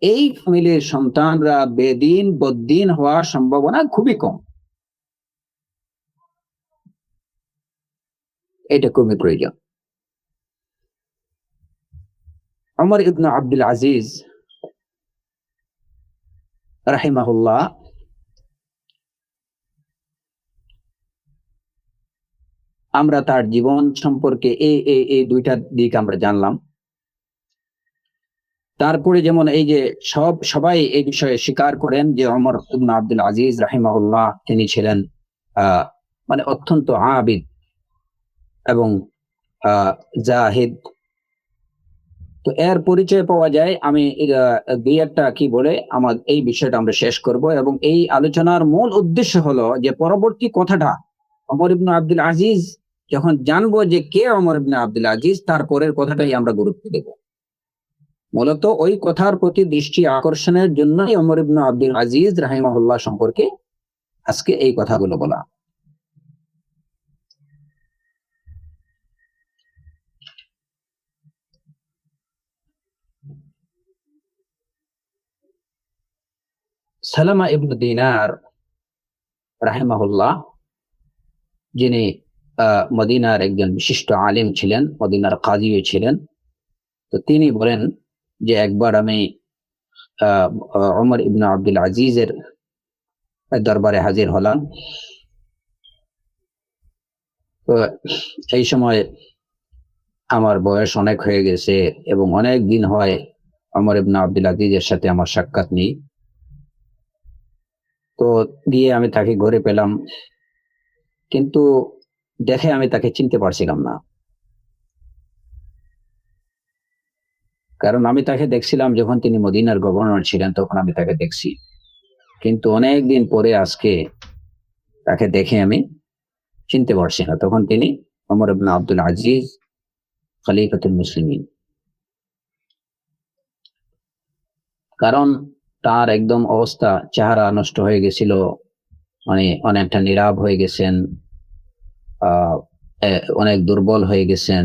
এই ফ্যামিলির সন্তানরা বেদিন বদ্দিন হওয়ার সম্ভাবনা খুবই কম। এটা খুবই প্রয়োজন। ওমর ইবনে আব্দুল আজিজ রাহিমাহুল্লাহ আমরা তার জীবন সম্পর্কে এই দুইটা দিক আমরা জানলাম। তারপরে যেমন এই যে সবাই এই বিষয়ে স্বীকার করেন যে ওমর ইবনে আব্দুল আজিজ রাহিমাহুল্লাহ তিনি ছিলেন মানে অত্যন্ত আবিদ এবং জাহিদ। তো এর পরিচয় পাওয়া যায়, আমি দুই একটা কি বলে আমার এই বিষয়টা আমরা শেষ করব। এবং এই আলোচনার মূল উদ্দেশ্য হলো যে পরবর্তী কথাটা ওমর ইবনে আব্দুল আজিজ যখন জানবো যে কে ওমর ইবনে আব্দুল আজিজ, তারপরের কথাটাই আমরা গুরুত্ব দেব। মূলত ওই কথার প্রতি দৃষ্টি আকর্ষণের জন্যই ওমর ইবনে আব্দুল আজিজ রাহিমাহুল্লাহ সম্পর্কে আজকে এই কথাগুলো বলা। সালামা ইবনে দিনার রাহিমাহুল্লাহ, যিনি মদিনার একজন বিশিষ্ট আলিম ছিলেন, মদিনার কাজীও ছিলেন। তো তিনি বলেন যে একবার আমি ওমর ইবনে আব্দুল আজিজের দরবারে হাজির হলাম। তো এই সময় আমার বয়স অনেক হয়ে গেছে এবং অনেক দিন হয় ওমর ইবনে আব্দুল আজিজের সাথে আমার সাক্ষাৎ নেই। তো গিয়ে আমি তাকে ঘরে পেলাম, কিন্তু দেখে আমি তাকে চিনতে পারছিলাম না, কারণ আমি তাকে দেখছিলাম যখন তিনি মদিনার গভর্নর ছিলেন, তখন আমি তাকে দেখছি। কিন্তু অনেক দিন পরে আজকে তাকে দেখে আমি চিনতে পারছি না, তখন তিনি ওমর ইবনে আব্দুল আজিজ, খলিফাতুল মুসলিমিন। কারণ তার একদম অবস্থা, চেহারা নষ্ট হয়ে গেছিল, মানে অনেকটা নীরব হয়ে গেছেন, অনেক দুর্বল হয়ে গেছেন।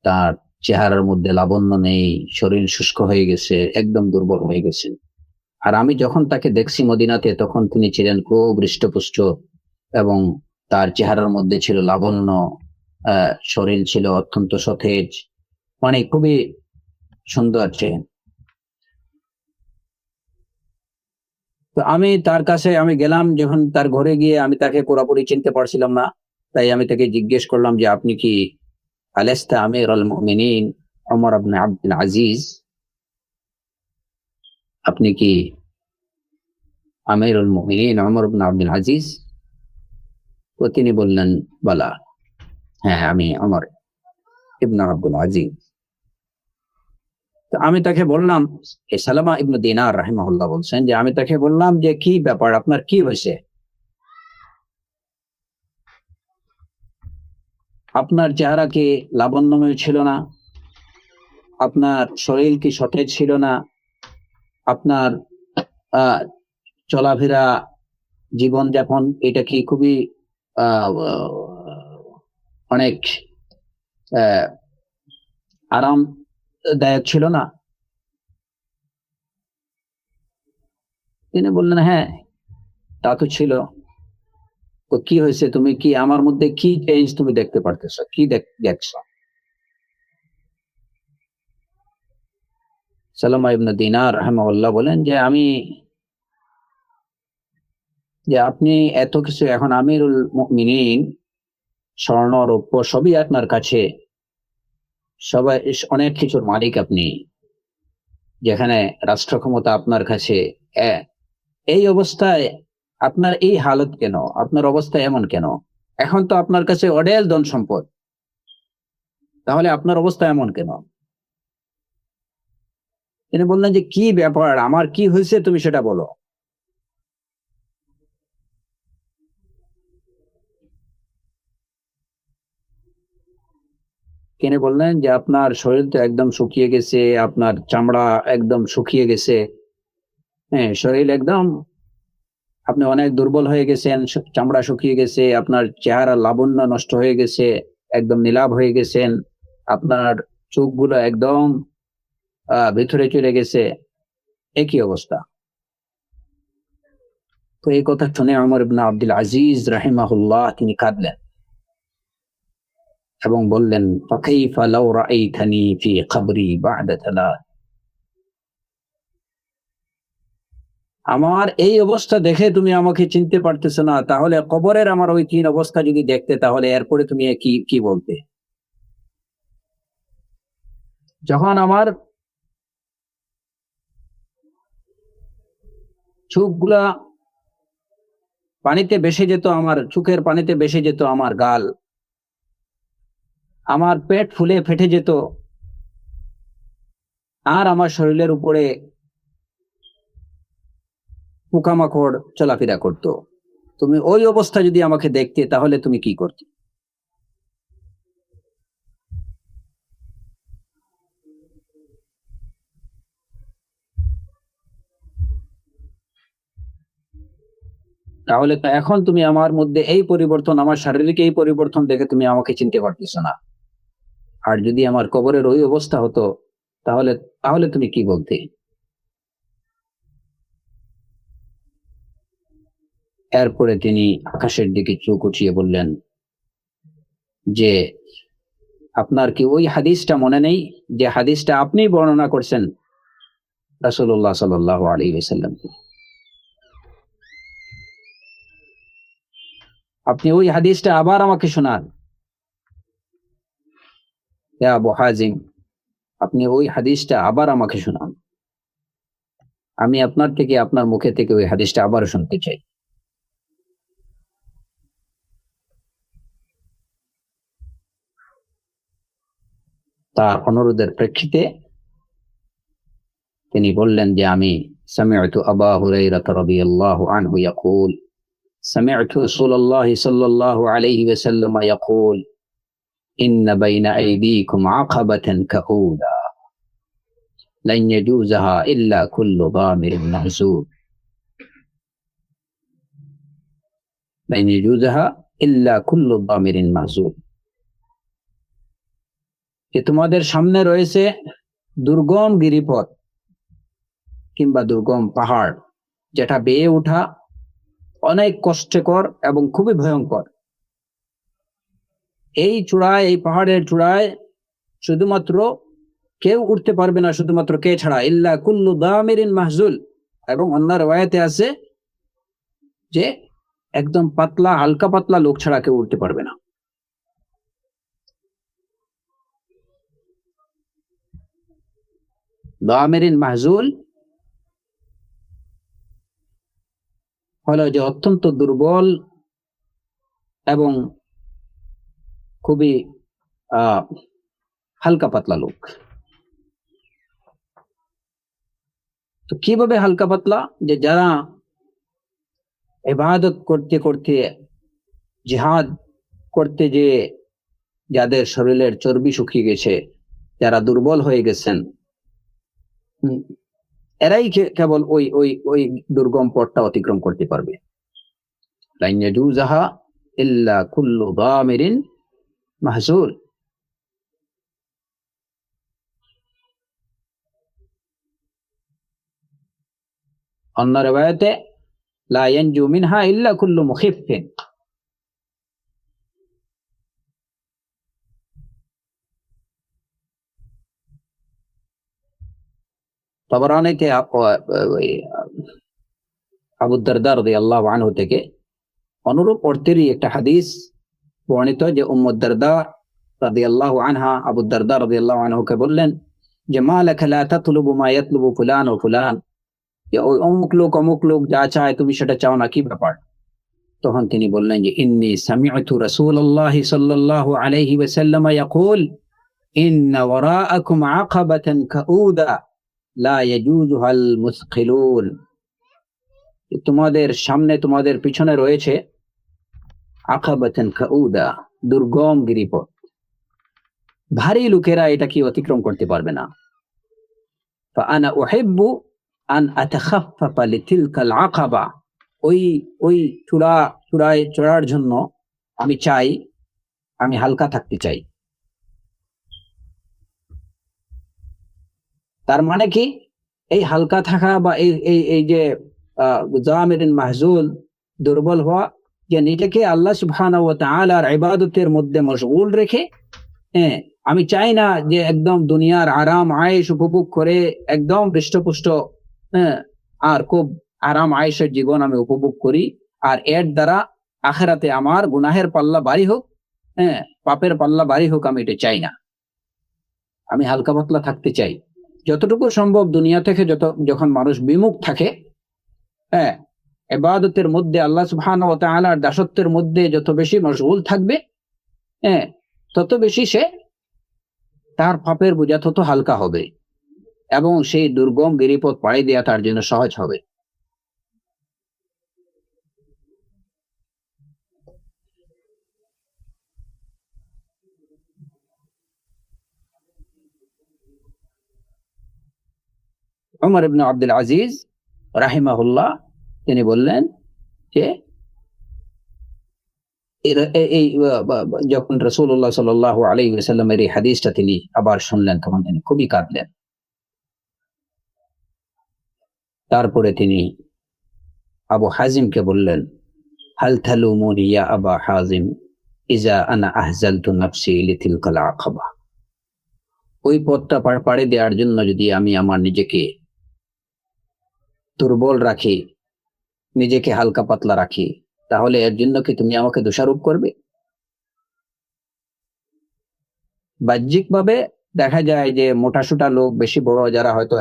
তার চেহারার মধ্যে লাবণ্য নেই, শরীর শুষ্ক হয়ে গেছে, একদম দুর্বল হয়ে গেছেন। আর আমি যখন তাকে দেখছি মদিনাতে, তখন তিনি ছিলেন খুব হৃষ্টপুষ্ট এবং তার চেহারার মধ্যে ছিল লাবণ্য, শরীর ছিল অত্যন্ত সতেজ, মানে খুবই সুন্দর ছিলেন। তো আমি তার কাছে আমি গেলাম, যখন তার ঘরে গিয়ে আমি তাকে পুরোপুরি চিনতে পারছিলাম না। তাই আমি তাকে জিজ্ঞেস করলাম যে আপনি কি আলেস্তা আমির আল মুমিনিন ওমর ইবনে আব্দুল আজিজ, আপনি কি আমিরুল মুমিনিন ওমর ইবনে আব্দুল আজিজ? তো তিনি বললেন, বলা, হ্যাঁ আমি ওমর ইবনে আব্দুল আজিজ। তো আমি তাকে বললাম, এই সালামা ইবনে দিনার রাহিমাহুল্লাহ বলছেন যে আমি তাকে বললাম যে কি ব্যাপার, আপনার কি হয়েছে? আপনার চেহারা কি লাবণ্যময় ছিল না? আপনার শরীর কি সতেজ ছিল না? আপনার আহ চলাফেরা, জীবনযাপন, এটা কি খুবই আহ অনেক আহ আরামদায়ক ছিল না? তিনি বললেন, হ্যাঁ তা তো ছিল। তো কি হয়েছে, তুমি কি আমার মধ্যে কি চেঞ্জ তুমি দেখতে পারতেছো, কি দেখছো? সালামা ইবনে দিনার রাহিমাহুল্লাহ বলেন যে আপনি এত কিছু, এখন আমিরুল মুমিনিন, স্বর্ণ রৌপ্য সবই আপনার কাছে, সবাই অনেক কিছুর মালিক আপনি, যেখানে রাষ্ট্র ক্ষমতা আপনার কাছে, এ- এই অবস্থায় আপনার এই হালত কেন, আপনার অবস্থা এমন কেন? এখন তো আপনার কাছে অঢেল ধন সম্পদ, তাহলে আপনার অবস্থা এমন কেন? তিনি বললেন যে কি ব্যাপার, আমার কি হয়েছে তুমি সেটা বলো। তিনি বললেন যে আপনার শরীর তো একদম শুকিয়ে গেছে, আপনার চামড়া একদম শুকিয়ে গেছে, হ্যাঁ শরীর একদম, আপনি অনেক দুর্বল হয়ে গেছেন, চামড়া শুকিয়ে গেছে, আপনার চেহারা লাবণ্য নষ্ট হয়ে গেছে, একদম নীলাভ হয়ে গেছেন, আপনার চোখগুলো একদম ভিতরে চলে গেছে, একই অবস্থা। তো এই কথা শুনে ওমর ইবনে আব্দুল আজিজ রাহিমাহুল্লাহ তিনি কাঁদলেন এবং বললেন, ফাকাইফা লাউ রাআইতানি ফি কবরি বা'দা থালাথ, আমার এই অবস্থা দেখে তুমি আমাকে চিনতে পারতেছো না, তাহলে কবরের আমার ওই 3 অবস্থা যদি দেখতে, তাহলে এরপরে তুমি কি কি বলতে? যখন আমার চোখগুলা পানিতে ভেসে যেত, আমার চোখের পানিতে ভেসে যেত আমার গাল, আমার পেট ফুলে ফেটে যেত, আর আমার শরীরের উপরে পোকামাকড় চলাফেরা করতো, তুমি ওই অবস্থা যদি আমাকে দেখতে, তাহলে তুমি কি করতে? তাহলে তো এখন তুমি আমার মধ্যে এই পরিবর্তন, আমার শারীরিক এই পরিবর্তন দেখে তুমি আমাকে চিনতে পারতেছো না, আর যদি আমার কবরের ওই অবস্থা হতো, তাহলে তাহলে তুমি কি বলতে? এরপরে তিনি আকাশের দিকে চোখ উঠিয়ে বললেন যে আপনার কি ওই হাদিসটা মনে নেই যে হাদিসটা আপনি বর্ণনা করছেন রাসূলুল্লাহ সাল্লাল্লাহু আলাইহি ওয়াসাল্লাম? আপনি ওই হাদিসটা আবার আমাকে শোনান। হে আবু হাজিম, আপনি ওই হাদিসটা আবার আমাকে শোনান। আমি আপনার থেকে, আপনার মুখে থেকে ওই হাদিসটা আবার শুনতে চাই। তার অনুরোধের প্রেক্ষিতে তিনি বললেন যে আমি সামি'তু আবু হুরায়রা রাদিয়াল্লাহু আনহু ইয়াকুল সামি'তু রাসূলুল্লাহ সাল্লাল্লাহু আলাইহি ওয়াসাল্লাম ইয়াকুল ইন্না বাইনা আইদিকুম আকাবাতান কাউদা লান ইয়াজুজাহা ইল্লা কুল্লু দামিরিন মাহজুব লান ইয়াজুজাহা ইল্লা কুল্লু দামিরিন মাহজুব। যে তোমাদের সামনে রয়েছে দুর্গম গিরিপথ কিংবা দুর্গম পাহাড়, যেটা বেয়ে ওঠা অনেক কষ্টকর এবং খুবই ভয়ঙ্কর। এই চূড়ায়, এই পাহাড়ের চূড়ায় শুধুমাত্র কেউ উঠতে পারবে না, শুধুমাত্র কে ছাড়া, ইল্লা কুল্লু দামিরিন মাহজুল। এবং অন্য রওয়ায়াতে আছে যে একদম পাতলা, হালকা পাতলা লোক ছাড়া কেউ উঠতে পারবে না। দামিরিন মাহজুল হলো যে অত্যন্ত দুর্বল এবং খুবই হালকা পাতলা লোক। তো কিভাবে হালকা পাতলা? যে যারা ইবাদত করতে করতে, জিহাদ করতে, যে যাদের শরীরের চর্বি শুকিয়ে গেছে, যারা দুর্বল হয়ে গেছেন, এরাই কেবল ওই ওই ওই দুর্গম পথটা অতিক্রম করতে পারবে। লান ইয়াজুজাহা ইল্লা কুল্লু দামিরিন মাহজুল। অন্য রিওয়ায়াতে লা ইয়ানজু মিনহা ইল্লা কুল্লু মুখিফফিন। তাবরানীতে আবু দারদা রাদিয়াল্লাহু আনহু থেকে অনুরূপ অর্থেরই একটা হাদিস বর্ণিত, যে উম্মু দারদা রাদিয়াল্লাহু আনহা আবু দারদা রাদিয়াল্লাহু আনহুকে বললেন যে মা লাকা লা তাতলুবু মা ইয়াতলুবু ফুলান ও ফুলান, যে ওই অমুক লোক যা চায় তুমি সেটা চাও না, কি ব্যাপার? তখন তিনি বললেন যে ইন্নী সামি'তু রাসূলুল্লাহ সাল্লাল্লাহু আলাইহি ওয়াসাল্লাম ইয়াকুল ইন্না ওয়ারাআকুম আকাবাতান কাউদা লা ইয়াজুজুহাল মুসকিলুন। তোমাদের সামনে, তোমাদের পিছনে রয়েছে আকাবাতান কাউদা, দুর্গম গিরিপথ। ভারী লোকেরা এটা কি অতিক্রম করতে পারবে না। ফাআনা উহিব্বু আন আতাখাফফাফা লিতিলকাল আকাবা। ওই চূড়ায় চড়ার জন্য আমি চাই, আমি হালকা থাকতে চাই। তার মানে কি? এই হালকা থাকা বা এই যে দামিরিন মাহজুল, দুর্বল হওয়া, যে নিজেকে আল্লাহ সুবহানাহু ওয়া তাআলার ইবাদতের মধ্যে মশগুল রেখে, আমি চাই না যে একদম দুনিয়ার আরাম আয়েশ উপভোগ করে একদম হৃষ্টপুষ্ট, আর খুব আরাম আয়েশের জীবন আমি উপভোগ করি, আর এর দ্বারা আখিরাতে আমার গুনাহের পাল্লা ভারী হোক, পাপের পাল্লা ভারী হোক, আমি এটা চাই না। আমি হালকা পাতলা থাকতে চাই। যতটুকু সম্ভব দুনিয়া থেকে যখন মানুষ বিমুখ থাকে, ইবাদতের মধ্যে, আল্লাহ সুবহানাহু ওয়া তাআলার দাসত্বের মধ্যে যত বেশি মশগুল থাকবে, তত বেশি সে, তার পাপের বোঝা তত হালকা হবে এবং সেই দুর্গম গিরিপথ পাড়ি দেওয়া তার জন্য সহজ হবে। উমর ইবনে আব্দুল আজিজ রাহিমাহুল্লাহ তিনি বললেন যে এই যখন রাসূলুল্লাহ সাল্লাল্লাহু আলাইহি ওয়াসাল্লামের এই হাদিসটা তিনি আবার শুনলেন, তখন তিনি খুবই কাঁদলেন। তারপরে তিনি আবু হাজিমকে বললেন হাল তালুমুনি ইয়া আবা হাজিম ইজা আনা আহজালতু নাফসি লিতিলকাল আকাবা। ওই পথটা পাড়ি দেওয়ার জন্য যদি আমি আমার নিজেকে দুর্বল রাখি, নিজেকে হালকা পাতলা রাখি, তাহলে এর জন্য কি তুমি আমাকে দোষারোপ করবে? বাহ্যিকভাবে দেখা যায় যে মোটাসোটা লোক, বেশি বড় যারা হয়তো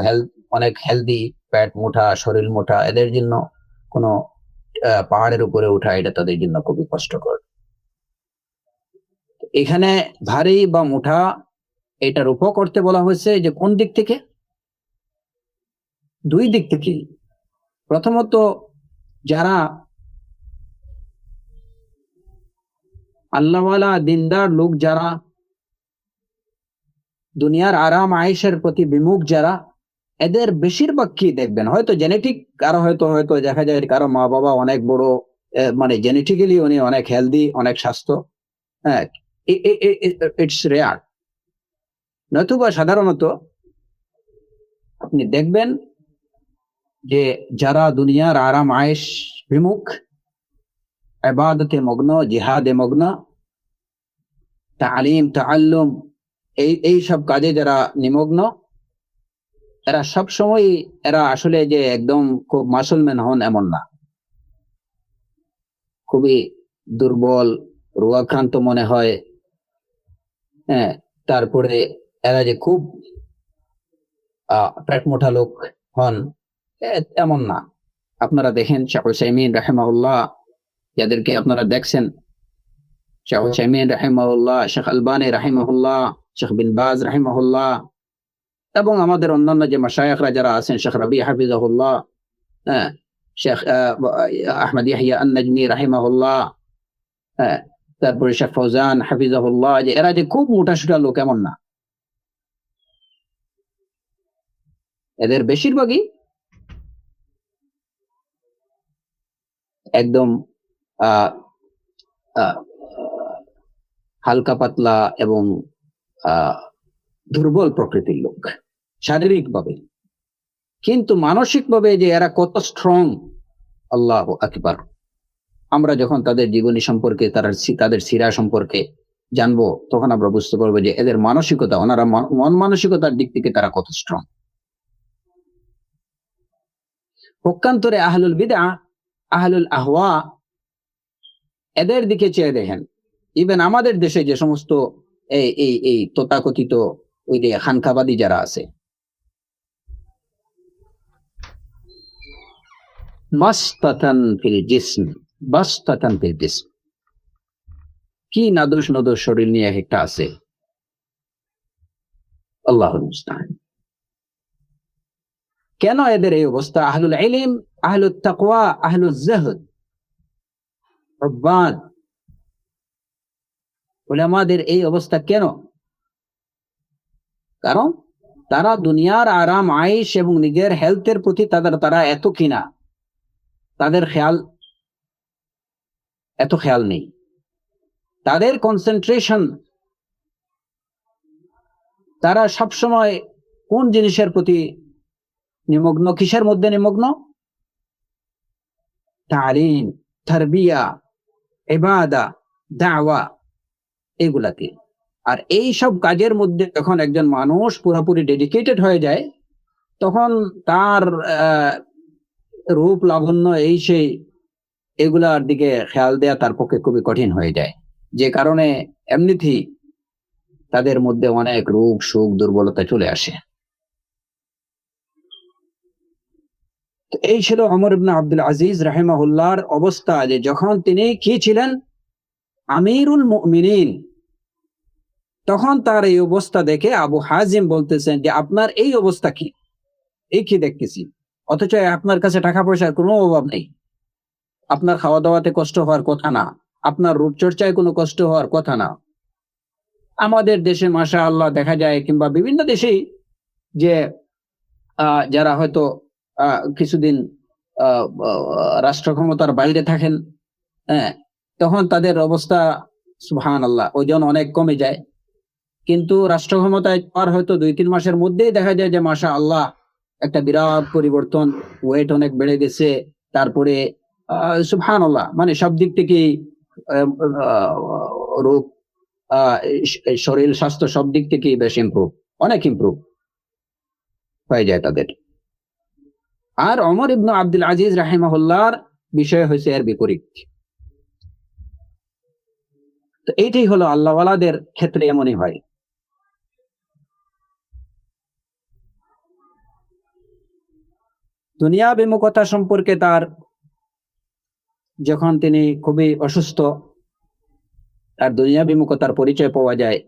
অনেক হেলদি, পেট মোটা, শরীর মোটা, এদের জন্য কোনো পাহাড়ের উপরে ওঠা এটা তাদের জন্য খুবই কষ্টকর। এখানে ভারী বা মোটা এটা রূপ করতে বলা হয়েছে যে কোন দিক থেকে? দুই দিক থেকে। প্রথমত যারা আল্লাহওয়ালা দিনদার লোক, যারা দুনিয়ার আরাম আয়েশের প্রতি বিমুখ, যারা এদের বেশিরভাগ কি দেখবেন, হয়তো জেনেটিক, কারো হয়তো হয়তো দেখা যায় কারো মা বাবা অনেক বড়, মানে জেনেটিক্যালি উনি অনেক হেলদি, অনেক স্বাস্থ্য, হ্যাঁ, ইটস রেয়ার। নতুবা সাধারণত আপনি দেখবেন যে যারা দুনিয়ার আরাম আয়েশ বিমুখ, ইবাদতে মগ্ন, জিহাদে মগ্ন, তালিম তাআল্লুম, এই সব কাজে যারা নিমগ্ন, এরা সব সময়, এরা আসলে যে একদম খুব মাসুলম্যান হন এমন না, খুবই দুর্বল, রোগাক্রান্ত মনে হয়। হ্যাঁ, তারপরে এরা যে খুব পেট মোটা লোক হন, এমন না। আপনারা দেখেন শেখ উসাইমিন রাহিমাহুল্লাহ, যাদেরকে আপনারা দেখছেন, শেখ উসাইমিন রাহিমাহুল্লাহ, শেখ আলবানী রাহিমাহুল্লাহ, শেখ বিন বাজ রাহিমাহুল্লাহ, এবং আমাদের অন্যান্য যে মাশায়েখরা যারা আছেন, শেখ রবি হাফিজাহুল্লাহ, হ্যাঁ, শেখ আহমদ ইয়াহিয়া আন-নাজমি রাহিমাহুল্লাহ, হ্যাঁ, তারপরে শেখ ফৌজান হাফিজাহুল্লাহ, যে এরা যে খুব মোটাসোটা লোক এমন না। এদের বেশিরভাগই একদম আহ আহ, হালকা পাতলা এবং দুর্বল প্রকৃতির লোক শারীরিকভাবে, কিন্তু মানসিকভাবে যে এরা কত স্ট্রং, আল্লাহু আকবার। আমরা যখন তাদের জীবনী সম্পর্কে, তাদের সিরা সম্পর্কে জানবো, তখন আমরা বুঝতে পারবো যে এদের মানসিকতা, ওনারা মন মানসিকতার দিক থেকে তারা কত স্ট্রং। পক্ষান্তরে আহলুল বিদআ, আহলুল আহওয়া, এদের দিকে চেয়ে দেখেন। ইভেন আমাদের দেশে যে সমস্ত এই এই এই তথাকথিত ওই যে খানকাবাদী যারা আছে, বাসতাতান ফিল জিসম, বাসতাতান ফিল জিসম, কি নাদোষ নদোষ শরীর নিয়ে একটা আছে, আল্লাহুল মুস্তাআন। কেন এদের এই অবস্থা? আহলুল ইলম, আহলুত তাকওয়া, আহলুজ যুহদ, উব্বাদ, উলামাদের এই অবস্থা কেন? কারণ তারা দুনিয়ার আরাম আয়েশ এবং নিজের হেলথের প্রতি তারা এত কিনা, তাদের এত খেয়াল নেই। তাদের কনসেন্ট্রেশন, তারা সবসময় কোন জিনিসের প্রতি নিমগ্ন, কিসের মধ্যে নিমগ্ন? তালিম, তারবিয়া, ইবাদা, দাওয়া, এগুলাতে। আর এই সব কাজের মধ্যে যখন একজন মানুষ পুরোপুরি ডেডিকেটেড হয়ে যায়, তখন তার রূপ লাবণ্য, এই সেই এগুলার দিকে খেয়াল দেয়া তার পক্ষে খুবই কঠিন হয়ে যায়, যে কারণে এমনিতেই তাদের মধ্যে অনেক রোগ, সুখ, দুর্বলতা চলে আসে। এই ছিল ওমর ইবনে আব্দুল আজিজ রাহিমাহুল্লাহর অবস্থা, যে যখন তিনি কি ছিলেন, আমিরুল মুমিনিন, তখন তার এই অবস্থা দেখে আবু হাজিম বলতেছেন যে আপনার এই অবস্থা কি, এই কি দেখতেছি, অথচ আপনার কাছে টাকা পয়সার কোনো অভাব নেই, আপনার খাওয়া দাওয়াতে কষ্ট হওয়ার কথা না, আপনার রূপচর্চায় কোনো কষ্ট হওয়ার কথা না। আমাদের দেশে মাশাআল্লাহ দেখা যায়, কিংবা বিভিন্ন দেশেই, যে যারা হয়তো কিছুদিন রাষ্ট্র ক্ষমতার বাইরে থাকেন, হ্যাঁ, তখন তাদের অবস্থা সুবহানাল্লাহ ওজন অনেক কমে যায়, কিন্তু রাষ্ট্র ক্ষমতায় পার হয়তো 2-3 মাসের মধ্যেই দেখা যায় যে মাশাআল্লাহ একটা বিরাট পরিবর্তন, ওয়েট অনেক বেড়ে গেছে, তারপরে সুবহানাল্লাহ, মানে সব দিক থেকে রূপ, শরীর স্বাস্থ্য সব দিক থেকে বেশ ইমপ্রুভ, অনেক ইমপ্রুভ হয়ে যায় তাদের। আর ওমর ইবনে আব্দুল আজিজ রাহিমাহুল্লাহর বিষয় হয়েছে এর বিপরীত। তো এইটাই হলো আল্লাহ ওয়ালাদের ক্ষেত্রে এমনই হয়। দুনিয়া বিমুখতা সম্পর্কে তার, যখন তিনি খুবই অসুস্থ, তার দুনিয়া বিমুখতার পরিচয় পাওয়া যায়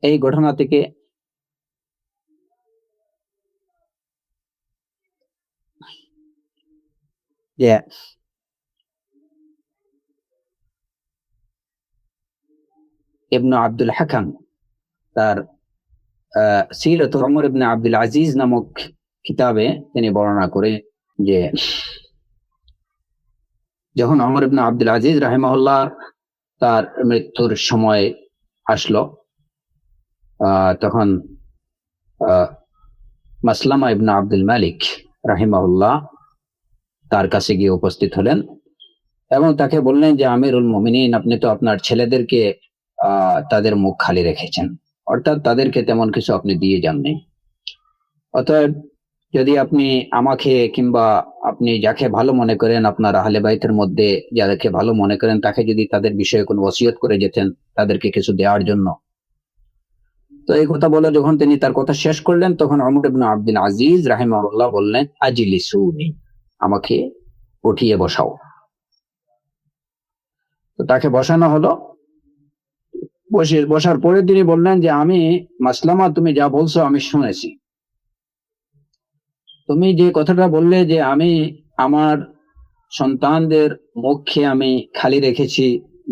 এই ঘটনা থেকে। যে ইবনে আব্দুল হাকাম তার সিরাত ওমর ইবনে আব্দুল আজিজ নামক কিতাবে তিনি বর্ণনা করে যে যখন ওমর ইবনে আব্দুল আজিজ রাহিমাহুল্লাহ তার মৃত্যুর সময় আসলো, তখন মাসলামা ইবনে আব্দুল মালিক রাহিমাহুল্লাহ তার কাছে গিয়ে উপস্থিত হলেন এবং তাকে বললেন যে আমিরুল মুমিনিন, আপনি তো আপনার ছেলেদেরকে তাদের মুখ খালি রেখেছেন, অর্থাৎ তাদেরকে তেমন কিছু আপনি দিয়ে যাননি। অতএব যদি আপনি আমাকে কিংবা আপনি যাকে ভালো মনে করেন, আপনার আহলে বাইতের মধ্যে যাদেরকে ভালো মনে করেন, তাকে যদি তাদের বিষয়ে কোনো ওসিয়ত করে যেতেন তাদেরকে কিছু দেওয়ার জন্য। তো এই কথা বলে যখন তিনি তার কথা শেষ করলেন, তখন ওমর ইবনে আব্দুল আজিজ রাহিমাহুল্লাহ বললেন, আজলিসুনি, আমাকে উঠিয়ে বসাও। তো তাকে বসানো হলো। বসার পরে তিনি বললেন যে আমি মাসলামা, তুমি যা বলছো আমি শুনেছি। তুমি যে কথাটা বললে যে আমি আমার সন্তানদের মুখে আমি খালি রেখেছি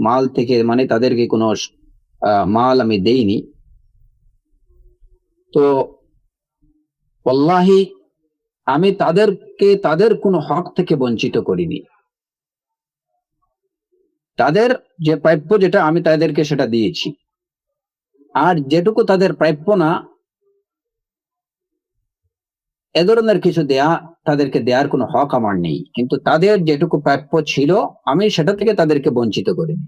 মাল থেকে, মানে তাদেরকে কোনো মাল আমি দেইনি, তো ওয়াল্লাহি আমি তাদেরকে তাদের কোনো হক থেকে বঞ্চিত করিনি। তাদের যে প্রাপ্য, যেটা আমি তাদেরকে সেটা দিয়েছি, আর যেটুকু তাদের প্রাপ্য না, এ ধরনের কিছু দেয়া, তাদেরকে দেওয়ার কোনো হক আমার নেই। কিন্তু তাদের যেটুকু প্রাপ্য ছিল আমি সেটা থেকে তাদেরকে বঞ্চিত করিনি,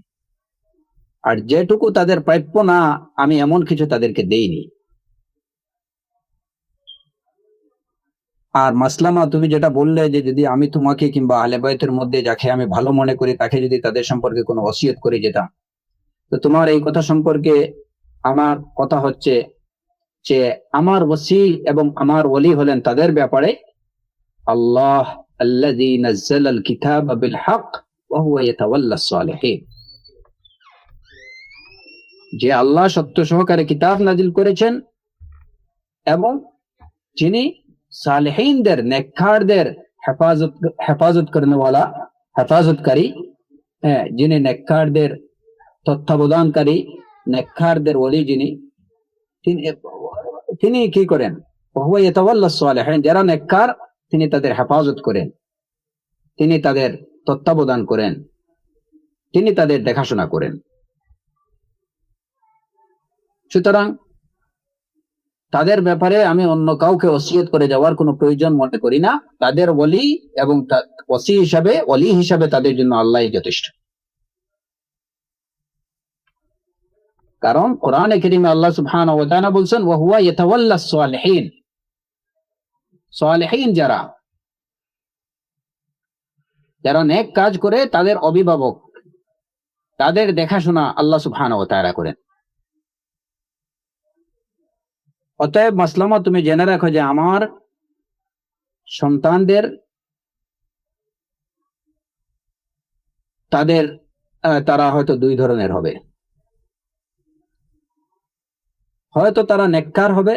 আর যেটুকু তাদের প্রাপ্য না আমি এমন কিছু তাদেরকে দেইনি। আর মাসলামা, তুমি যেটা বললে যে যদি আমি তোমাকে কিংবা আহলে বাইতের মধ্যে যাকে আমি ভালো মনে করি তাকে যদি তাদের সম্পর্কে কোনো ওসিয়ত করে যেতাম, তো তোমার এই কথা সম্পর্কে আমার কথা হচ্ছে যে আমার ওসি এবং আমার ওলি হলেন তাদের ব্যাপারে আল্লাহ আল্লাযী নাযালাল কিতাবা বিল হক ওয়া হুয়া ইয়াতাওয়াল্লাস সালিহিন, যে আল্লাহ সত্য সহকারে কিতাব নাজিল করেছেন এবং যিনি সালেহিনদের, নেককারদের হেফাজতকারী, যিনি নেককারদের তত্ত্বাবধানকারী, নেককারদের ওলি যিনি, তিনি কি করেন, ওয়া ইয়াতাওয়াল্লাস সালিহিন, যারা নেককার তিনি তাদের হেফাজত করেন, তিনি তাদের তত্ত্বাবধান করেন, তিনি তাদের দেখাশোনা করেন। সুতরাং তাদের ব্যাপারে আমি অন্য কাউকে ওসিয়ত করে যাওয়ার কোনো প্রয়োজন মনে করি না। তাদের ওলি এবং ওলি হিসাবে তাদের জন্য আল্লাহ যথেষ্ট। কারণ কোরআনে কারীমে আল্লাহ সুবহানাহু ওয়া তাআলা বলছেন ওয়া হুয়া ইয়াতাওয়াল্লাস সালিহিন, সালিহিন যারা নেক কাজ করে তাদের অভিভাবক, তাদের দেখাশোনা আল্লাহ সুবহানাহু ওয়া তাআলা করেন। অতএব মাসলামা, তুমি জেনে রাখো যে আমার সন্তানদের তারা হয়তো দুই ধরনের হবে। হয়তো তারা নেককার হবে,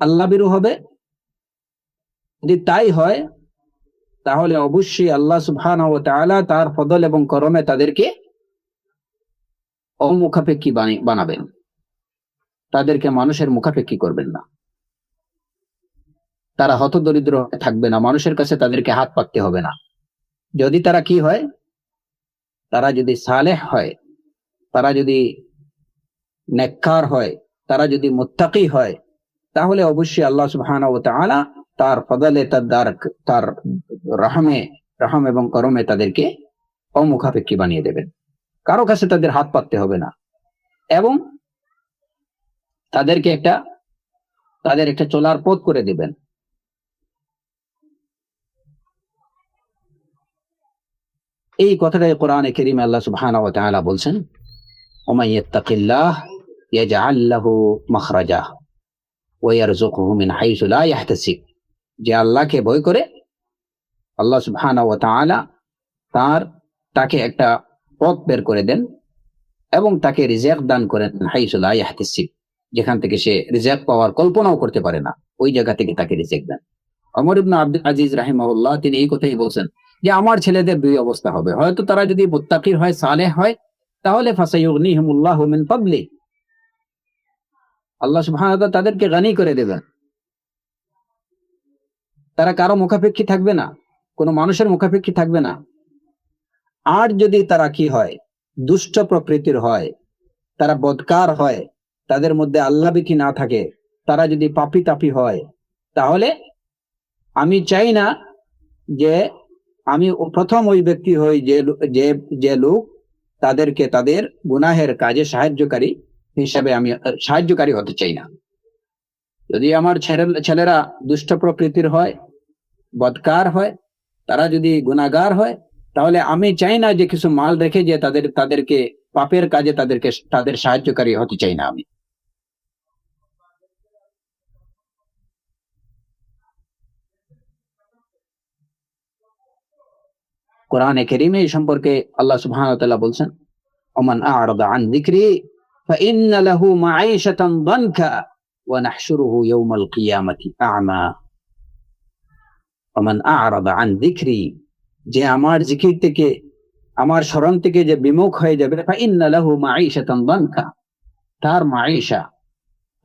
আল্লাহ বিরু হবে। যদি তাই হয় তাহলে অবশ্যই আল্লাহ সুবহানাহু ওয়া তাআলা তার ফজল এবং করমে তাদেরকে অমুখাপেক্ষী বানাবেন, তাদেরকে মানুষের মুখাপেক্ষী করবেন না। তারা হতদরিদ্র থাকবে না, মানুষের কাছে তাদেরকে হাত পাততে হবে না। যদি তারা কি হয়, তারা যদি সালেহ হয়, তারা যদি নেককার হয়, তারা যদি মুত্তাকি হয়, তাহলে অবশ্যই আল্লাহ সুবহানাহু ওয়া তাআলা তার ফদলে, তার রহম এবং করমে তাদেরকে অমুখাপেক্ষী বানিয়ে দেবেন। কারো কাছে তাদের হাত পাততে হবে না, এবং তাদের একটা চলার পথ করে দিবেন। এই কথাটাই কোরআনে কারীমে আল্লাহ সুবহানাহু ওয়া তাআলা বলছেন, ওমাই ইয়াত্তাকিল্লাহ ইয়াজআল লাহু মাখরাজা ওয়া ইয়ারযুকহু মিন হাইসু লা ইয়াহতাসিব। যে আল্লাহকে ভয় করে, আল্লাহ সুবহানাহু ওয়া তাআলা তাকে একটা পথ বের করে দেন এবং তাকে রিজিক দান করেন হাইসু লা ইয়াহতাসিব, যেখান থেকে সে রিজিক পাওয়ার কল্পনাও করতে পারে না, ওই জায়গা থেকে তাকে রিজিক দেন। ওমর ইবনে আব্দুল আজিজ রাহিমাহুল্লাহ তিনি এই কথাই বলছেন যে আমার ছেলেদের দুই অবস্থা হবে, হয়তো তারা যদি মুত্তাকি হয়, সালেহ হয়, তাহলে ফাসায়ুগনিহিমুল্লাহু মিন ফাদলি, আল্লাহ সুবহানাহু ওয়া তাআলা তাদেরকে গনি করে দেবেন। তারা কারো মুখাপেক্ষী থাকবে না, কোনো মানুষের মুখাপেক্ষী থাকবে না। আর যদি তারা কি হয়, দুষ্ট প্রকৃতির হয়, তারা বদকার হয়, তাদের মধ্যে আল্লাহ ভীতি না থাকে, তারা যদি পাপী তাপী হয়, তাহলে আমি চাই না যে আমি প্রথম ওই ব্যক্তি হই যে লোক তাদেরকে তাদের গুনাহের কাজে সাহায্যকারী হিসেবে আমি সাহায্যকারী হতে চাই না। যদি আমার ছেলেরা দুষ্ট প্রকৃতির হয়, বদকার হয়, তারা যদি গুনাহগার হয়, তাহলে আমি চাই না যে কিছু মাল রেখে যে তাদেরকে পাপের কাজে তাদের সাহায্যকারী হতে চাই না আমি। কোরআনে কারীমে এই সম্পর্কে আল্লাহ সুবহানাহু ওয়া তাআলা বলছেন, ওমান আ'রাদা আন যিকরি ফাইন্না লাহু মাঈশাতান দানকা ওয়া নাহশুরুহু ইয়াওমাল কিয়ামাতি আ'মা। ওমান আ'রাদা আন যিকরি, যে আমার জিকির থেকে, আমার স্মরণ থেকে যে বিমুখ হয়ে যাবে, ফাইন্না লাহু মাঈশাতান দানকা, তার মাঈশা,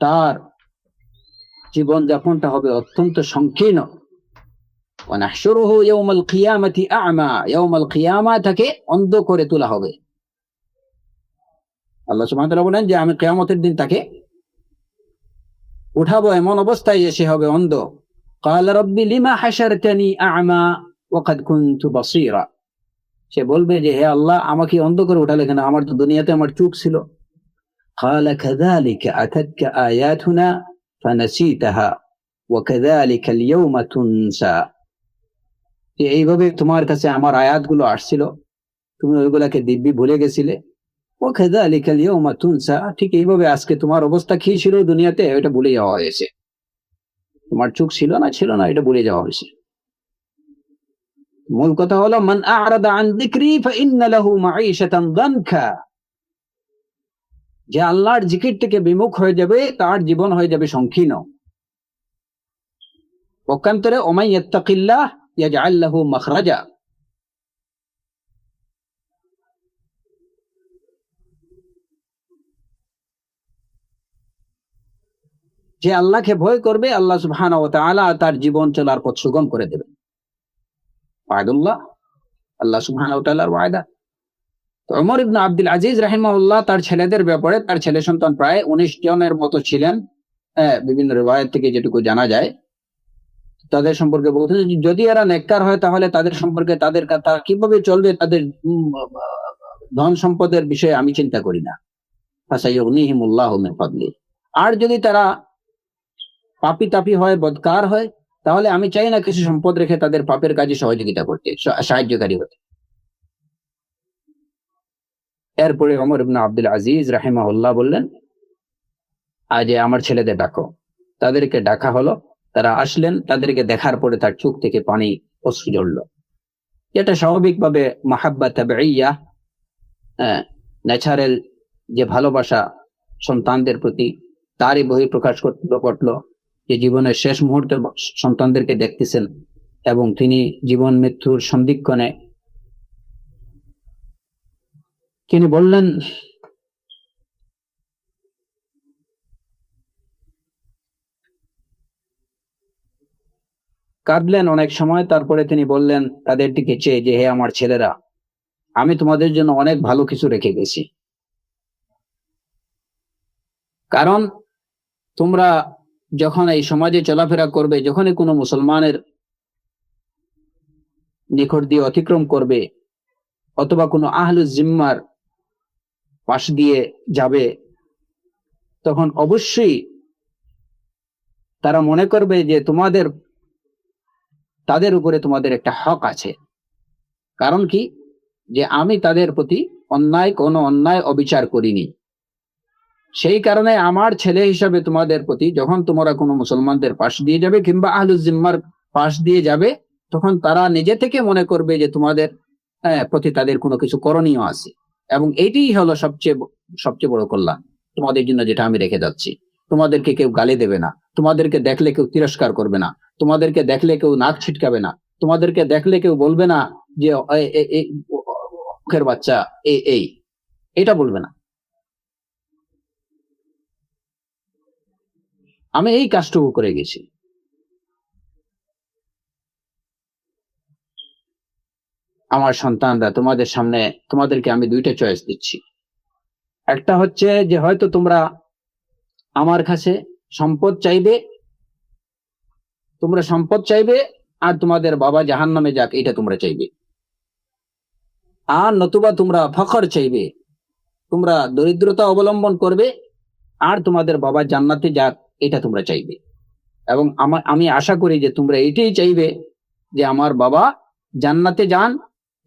তার জীবন যাপনটা হবে অত্যন্ত সংকীর্ণ। ওয়া নাহশুরুহু ইয়াওমাল কিয়ামাতি আ'মা, ইয়াওমাল কিয়ামা তাকে অন্ধ করে তোলা হবে। আল্লাহ সুবহানাহু ওয়া তাআলা বলেন যে আমি কিয়ামতের দিন তাকে উঠাবো এমন অবস্থায় যে সে হবে অন্ধ। ক্বালা রাব্বি লিমা হাশারতানি আ'মা ওয়া কাদ কুনতু বাসীরা, সে বলবে যে হে আল্লাহ, আমাকে অন্ধ করে উঠালে কেন, আমার তো দুনিয়াতে আমার চোখ ছিল। ক্বালা কাযালিকা আতাতকা আয়াতুনা ফানাসিতাহা ওয়া কাযালিকা আল-ইয়াওমা তুনসা, যে এইভাবে তোমার কাছে আমার আয়াতগুলো আসছিল, তুমি ওইগুলাকে দিব্যি ভুলে গেছিলে। ওয়া কাযালিকা আল-ইয়াওমা তুনসা, ঠিক এইভাবে আজকে তোমার অবস্থা কি ছিল দুনিয়াতে, এটা ভুলে যাওয়া হয়েছে। তোমার চোখ ছিল না, এটা ভুলে যাওয়া হয়েছে। মূল কথা হলো মান আ'রাদা আন যিকরি ফাইন্না লাহু মাঈশাতান দানকা, যে আল্লাহর জিকির থেকে বিমুখ হয়ে যাবে তার জীবন হয়ে যাবে সংকীর্ণ। পক্ষান্তরে ওমাই ইয়াত্তাকিল্লাহ ইয়াজআল লাহু মাখরাজা, যে আল্লাহকে ভয় করবে, আল্লাহ সুবহানাহু ওয়া তাআলা তার জীবন চলার পথ সুগম করে দেবেন। ওয়াদুল্লাহ, আল্লাহ সুবহানাহু ওয়া তাআলার ওয়াদা। তো ওমর ইবনে আব্দুল আজিজ রাহিমাহুল্লাহ তার ছেলেদের ব্যাপারে, তার ছেলে সন্তান প্রায় 19 জনের মতো ছিলেন, বিভিন্ন রিওয়ায়াত থেকে যেটুকু জানা যায়, তাদের সম্পর্কে বলতে যদি এরা নেককার হয় তাহলে তাদের সম্পর্কে তারা কিভাবে চলবে, তাদের ধন সম্পদের বিষয়ে আমি চিন্তা করি না। ফাসায়ুগনিহিমুল্লাহু মিন ফাদলি, আর যদি তারা পাপী তাপী হয়, বদকার হয়, তাহলে আমি চাই না কিছু সম্পদ রেখে তাদের পাপের কাজে সহযোগিতা করতে, সাহায্যকারী হতে। এরপরে ওমর ইবনে আব্দুল আজিজ রাহিমাহুল্লাহ বললেন, আজ আমার ছেলেদের ডাকো। তাদেরকে ডাকা হলো, তারা আসলেন, তাদেরকে দেখার পরে তার চোখ থেকে পানি, অশ্রু ঝরল। এটা স্বাভাবিকভাবে মাহাব্বা তাবেইয়া, ন্যাচারাল যে ভালোবাসা সন্তানদের প্রতি, তারই বহিঃপ্রকাশ ঘটলো, যে জীবনের শেষ মুহূর্তে সন্তানদেরকে দেখতেছেন এবং তিনি জীবন মৃত্যুর সন্ধিক্ষণে তিনি বললেন, কাঁদলেন অনেক সময়, তারপরে তিনি বললেন তাদের দিকে চেয়ে যে হে আমার ছেলেরা, আমি তোমাদের জন্য অনেক ভালো কিছু রেখে গেছি, কারণ তোমরা যখন এই সমাজে চলাফেরা করবে, যখনই কোনো মুসলমানের নিকট দিয়ে অতিক্রম করবে অথবা কোনো আহলুজ জিম্মার পাশ দিয়ে যাবে, তখন অবশ্যই তারা মনে করবে যে তাদের উপরে তোমাদের একটা হক আছে। কারণ কি, যে আমি তাদের প্রতি কোনো অন্যায় অবিচার করিনি, সেই কারণে আমার ছেলে হিসাবে তোমাদের প্রতি যখন তোমরা কোনো মুসলমানদের পাশ দিয়ে যাবে কিংবা আহলুজ জিম্মার পাশ দিয়ে যাবে, তখন তারা নিজে থেকে মনে করবে যে তোমাদের প্রতি তাদের কোনো কিছু করণীয় আছে। এবং এইটাই হলো সবচেয়ে বড় কল্যাণ তোমাদের জন্য, যেটা আমি রেখে যাচ্ছি। তোমাদেরকে কেউ গালি দেবে না, তোমাদেরকে দেখলে কেউ তিরস্কার করবে না, তোমাদেরকে দেখলে কেউ নাক ছিটকাবে না, তোমাদেরকে দেখলে কেউ বলবে না যে মুখের বাচ্চা, এটা বলবে না। আমি এই কাজটুকু করে গেছি। আমার সন্তানরা, তোমাদের সামনে তোমাদেরকে আমি দুইটা চয়েস দিচ্ছি। একটা হচ্ছে যে হয়তো তোমরা আমার কাছে সম্পদ চাইবে আর তোমাদের বাবা জাহান্নামে যাক, এটা তোমরা চাইবে। আর নতুবা তোমরা ফখর চাইবে, তোমরা দরিদ্রতা অবলম্বন করবে আর তোমাদের বাবা জান্নাতে যাক, এটা তোমরা চাইবে। এবং আমি আশা করি যে তোমরা এটাই চাইবে যে আমার বাবা জান্নাতে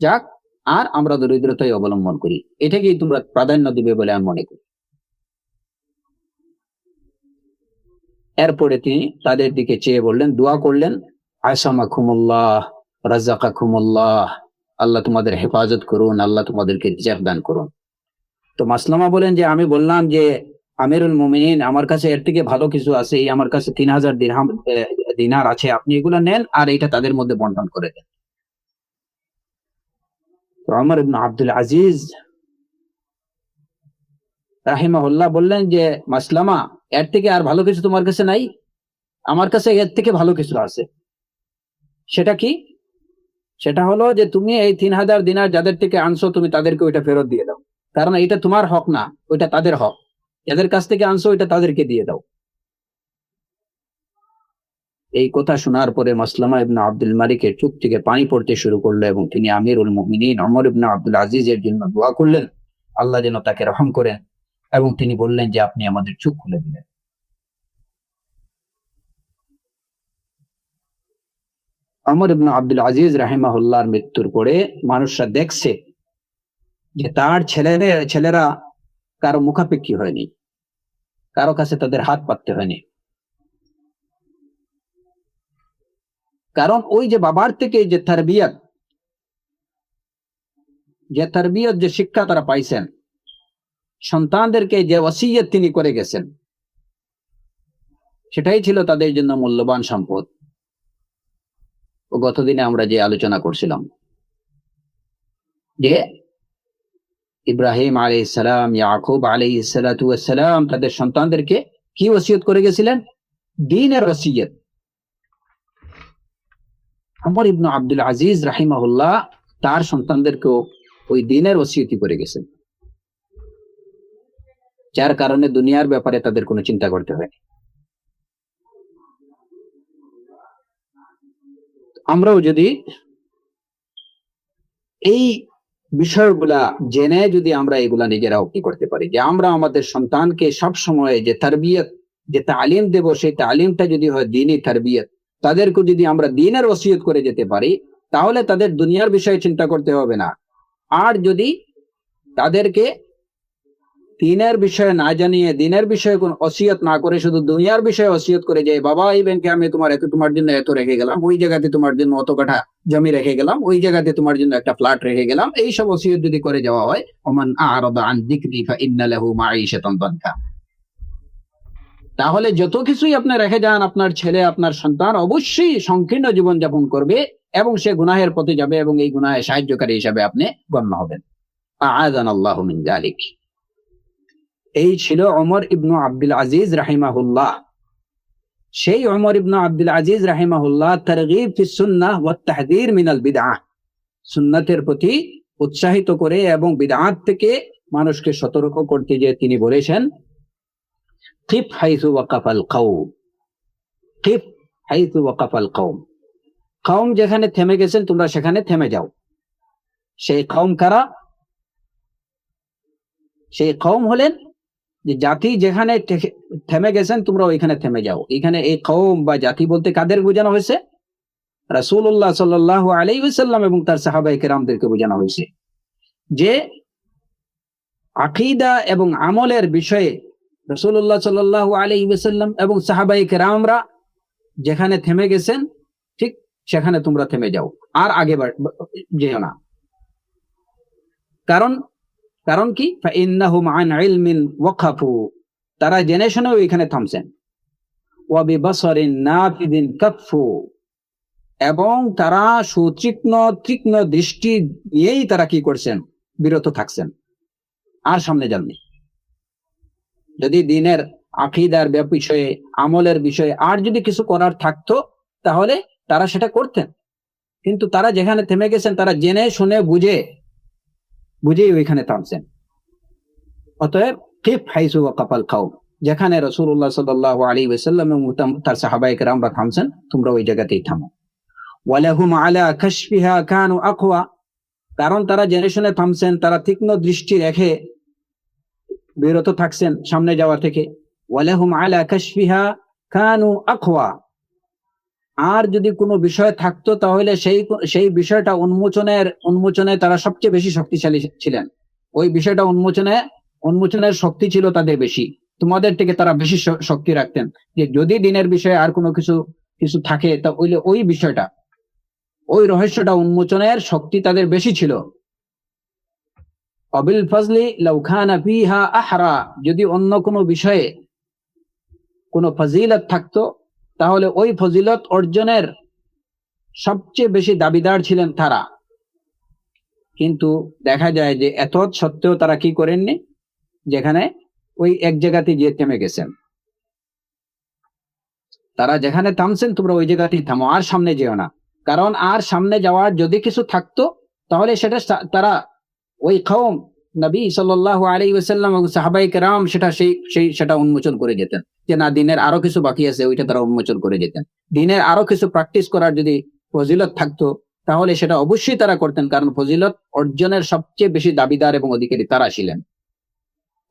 যাক আর আমরা দরিদ্রতাই অবলম্বন করি। এটাকেই তোমরা প্রাধান্য দিবে বলে আমি মনে করি। এরপরে তিনি তাদের দিকে চেয়ে বললেন, দোয়া করলেন, আসামাকুমুল্লাহ, রাযাকাকুমুল্লাহ, আল্লাহ তোমাদের হেফাজত করুন, আল্লাহ তোমাদেরকে রিজক দান করুন। তো মাসলামা বলেন যে আমি বললাম যে আমিরুল মুমিনিন, আমার কাছে এর থেকে ভালো কিছু আছে, আমার কাছে 3000 দিনার আছে, আপনি এগুলা নেন আর এটা তাদের মধ্যে বন্টন করে দেন। তো ওমর ইবনে আব্দুল আজিজ রাহিমাহুল্লাহ বললেন যে মাসলামা, এর থেকে আর ভালো কিছু তোমার কাছে নাই? আমার কাছে এর থেকে ভালো কিছু আছে। সেটা কি? সেটা হলো যে তুমি এই 3000 দিনার যাদের থেকে আনছো, তুমি তাদেরকে ওইটা ফেরত দিয়ে দাও, কারণ এটা তোমার হক না, ওইটা তাদের হক। যাদের কাছ থেকে আনছো ওইটা তাদেরকে দিয়ে দাও। এই কথা শোনার পরে মাসলামা ইবনে আব্দুল মালিকের চোখ থেকে পানি পড়তে শুরু করলো এবং তিনি আমিরুল মুমিনিন ওমর ইবনে আব্দুল আজিজের জন্য দোয়া করলেন, আল্লাহ যেন তাকে রহম করেন। এবং তিনি বললেন যে আপনি আমাদের চোখ খুলে দিলেন। ওমর ইবনে আব্দুল আজিজ রাহিমাহুল্লাহর মৃত্যুর পরে মানুষরা দেখছে যে তার ছেলেরা কারো মুখাপেক্ষী হয়নি, কারো কাছে তাদের হাত পাততে হয়নি। কারণ ওই যে বাবার থেকে যে তারবিয়ত যে শিক্ষা তারা পাইছেন, সন্তানদেরকে যে ওসিয়ত তিনি করে গেছেন, সেটাই ছিল তাদের জন্য মূল্যবান সম্পদ। ও গতদিনে আমরা যে আলোচনা করছিলাম যে ইব্রাহিম আলাইহিস সালাম, ইয়াকুব আলাইহিস সালাতু ওয়াস সালাম তাদের সন্তানদেরকে কি ওসিয়ত করে গেছিলেন? দ্বীনের ওসিয়ত। ওমর ইবনে আব্দুল আজিজ রাহিমাহুল্লাহ তার সন্তানদেরকেও ওই দ্বীনের ওসিয়তই করে গেছেন, যার কারণে দুনিয়ার ব্যাপারে তাদের কোনো চিন্তা করতে হয়নি। আমরাও যদি এই বিষয়গুলা জেনে যদি আমরা এগুলা নিজেরাও কি করতে পারি, যে আমরা আমাদের সন্তানকে সব সময় যে তারবিয়ত, যে তালিম দেব, সেই তালিমটা যদি হয় দ্বীনি তারবিয়ত, তাদেরকে যদি আমরা দ্বীনের ওসিয়ত করে যেতে পারি, তাহলে তাদের দুনিয়ার বিষয়ে চিন্তা করতে হবে না। আর যদি তাদেরকে দ্বীনের বিষয়ে না জানিয়ে, দ্বীনের বিষয়ে কোন ওসিয়ত না করে শুধু দুনিয়ার বিষয়ে ওসিয়ত করে, যে বাবা এই ব্যাংকে আমি তোমার জন্য এত রেখে গেলাম, ওই জায়গাতে তোমার জন্য অত কাঠা জমি রেখে গেলাম, ওই জায়গাতে তোমার জন্য একটা ফ্ল্যাট রেখে গেলাম, এই সব ওসিয়ত যদি করে যাওয়া হয়, ওমান আ'রাদা আন যিকরি ফাইন্না লাহু মাঈশাতান দানকা, তাহলে যত কিছুই আপনি রেখে যান, আপনার ছেলে, আপনার সন্তান অবশ্যই সংকীর্ণ জীবন যাপন করবে এবং সে গুনাহের পথে যাবে এবং এই গুনাহে সাহায্যকারী হিসাবে আপনি গণ্য হবেন। আ'আযানাল্লাহু মিন যালিক। এই ছিল ওমর ইবনে আব্দুল আজিজ রাহিমাহুল্লাহ। সেই ওমর ইবনে আব্দুল আজিজ রাহিমাহুল্লাহ তারগীব ফিস সুন্নাহ ওয়াত তাহযীর মিনাল বিদআহ, সুন্নাতের প্রতি উৎসাহিত করে এবং বিদআত থেকে মানুষকে সতর্ক করতে যে তিনি বলেছেন, কিফ হাইসু ওয়াকাফাল কাওম, কিফ হাইথু ওয়াকাফাল কওম, কওম যেখানে থেমে গেছেন তোমরা সেখানে থেমে যাও। সেই কওম কারা? সেই কওম হলেন যে জাতি যেখানে থেমে গেছেন তোমরা ওইখানে থেমে যাও। এখানে এই কওম বা জাতি বলতে কাদের বোঝানো হয়েছে? রাসূলুল্লাহ সাল্লাল্লাহু আলাইহি ওয়াসাল্লাম এবং তার সাহাবায়ে কেরামদেরকে বোঝানো হয়েছে যে আকীদা এবং আমলের বিষয়ে রাসূলুল্লাহ সাল্লাল্লাহু আলাইহি ওয়াসাল্লাম এবং সাহাবায়ে কেরামরা যেখানে থেমে গেছেন ঠিক সেখানে তোমরা থেমে যাও, আর আগে যেও না। কারণ কারণ কি? ফাইন্নাহুম আন ইলমিন ওয়াকাফু, তারা জেনে শুনেও এখানে থামছেন। ওয়া বিবাসরিন নাফিদিন কাফু, এবং তারা তীক্ষ্ণ দৃষ্টি নিয়েই তারা কি করছেন? বিরত থাকছেন, আর সামনে যাননি। যদি দিনের আকীদার বিষয়ে, আমলের বিষয়ে আর যদি কিছু করার থাকতো তাহলে তারা সেটা করতেন, কিন্তু তারা যেখানে থেমে গেছেন তারা জেনে শুনে বুঝেই ওইখানে থামছেন। অতএব কিফ হাইসু ওয়াকাফাল কওম, যেখানে রাসূলুল্লাহ সাল্লাল্লাহু আলাইহি ওয়াসাল্লাম এবং তার সাহাবায়ে কেরামরা থামছেন তোমরা ওই জায়গাতেই থামো। ওয়ালাহুম আলা কাশফিহা কানু আকওয়া, কারণ তারা জেনে শুনে থামছেন, তারা তীক্ষ্ণ দৃষ্টি রেখে বিরত থাকছেন সামনে যাওয়া থেকে। ওয়ালাহুম আলা কাশফিহা কানু আকওয়া, আর যদি কোনো বিষয় থাকতো তাহলে সেই বিষয়টা উন্মোচনে তারা সবচেয়ে বেশি শক্তিশালী ছিলেন। ওই বিষয়টা উন্মোচনের শক্তি ছিল তাদের বেশি, তোমাদের থেকে তারা বেশি শক্তি রাখতেন। যে যদি দিনের বিষয়ে আর কোনো কিছু থাকে তা ওই বিষয়টা, ওই রহস্যটা উন্মোচনের শক্তি তাদের বেশি ছিল। অবিল ফজলি লাউ খানা ফিহা আহরা, যদি অন্য কোনো বিষয়ে কোনো ফজিলত থাকতো তাহলে ওই ফজিলত অর্জনের সবচেয়ে বেশি দাবিদার ছিলেন তারা। কিন্তু দেখা যায় যে এত সত্ত্বেও তারা কি করেননি, যেখানে ওই এক জায়গাতে গিয়ে থেমে গেছেন। তারা যেখানে থামছেন তোমরা ওই জায়গাতেই থামো, আর সামনে যেও না। কারণ আর সামনে যাওয়ার যদি কিছু থাকতো তাহলে সেটা তারা ওই কওম নবী সাল্লাল্লাহু আলাইহি ওয়াসাল্লাম এবং সাহাবায়ে কেরাম সেটা উন্মোচন করে যেতেন। যে না, দিনের আরো কিছু বাকি আছে, ওইটা তারা উন্মোচন করে যেতেন। দিনের আরো কিছু প্র্যাকটিস করার যদি ফজিলত থাকতো তাহলে সেটা অবশ্যই তারা করতেন, কারণ ফজিলত অর্জনের সবচেয়ে বেশি দাবিদার এবং অধিকারী তারা ছিলেন।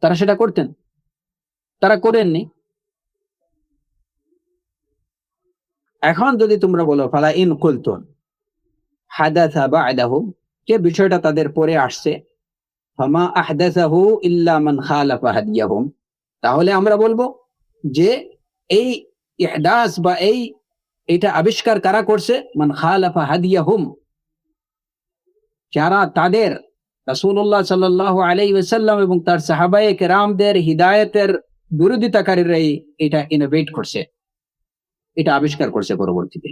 তারা সেটা করতেন, তারা করেননি। এখন যদি তোমরা বলো ফালা ইন কুলতুন হাদাসা বা'দাহু, যে বিষয়টা তাদের পরে আসছে, ফামা আহদাসাহু ইল্লা মান খালাফা হাদিয়াহুম, তাহলে আমরা বলবো যে এই ইহদাস বা এটা আবিষ্কার কারা করছে? মান খালাফা হাদিয়াহুম, যারা তাদের রাসূলুল্লাহ সাল্লাল্লাহু আলাইহি ওয়াসাল্লাম এবং তার সাহাবায়ে কেরামদের হিদায়াতের বিরোধিতাকারীরাই এটা ইনোভেট করছে, এটা আবিষ্কার করছে পরবর্তীতে।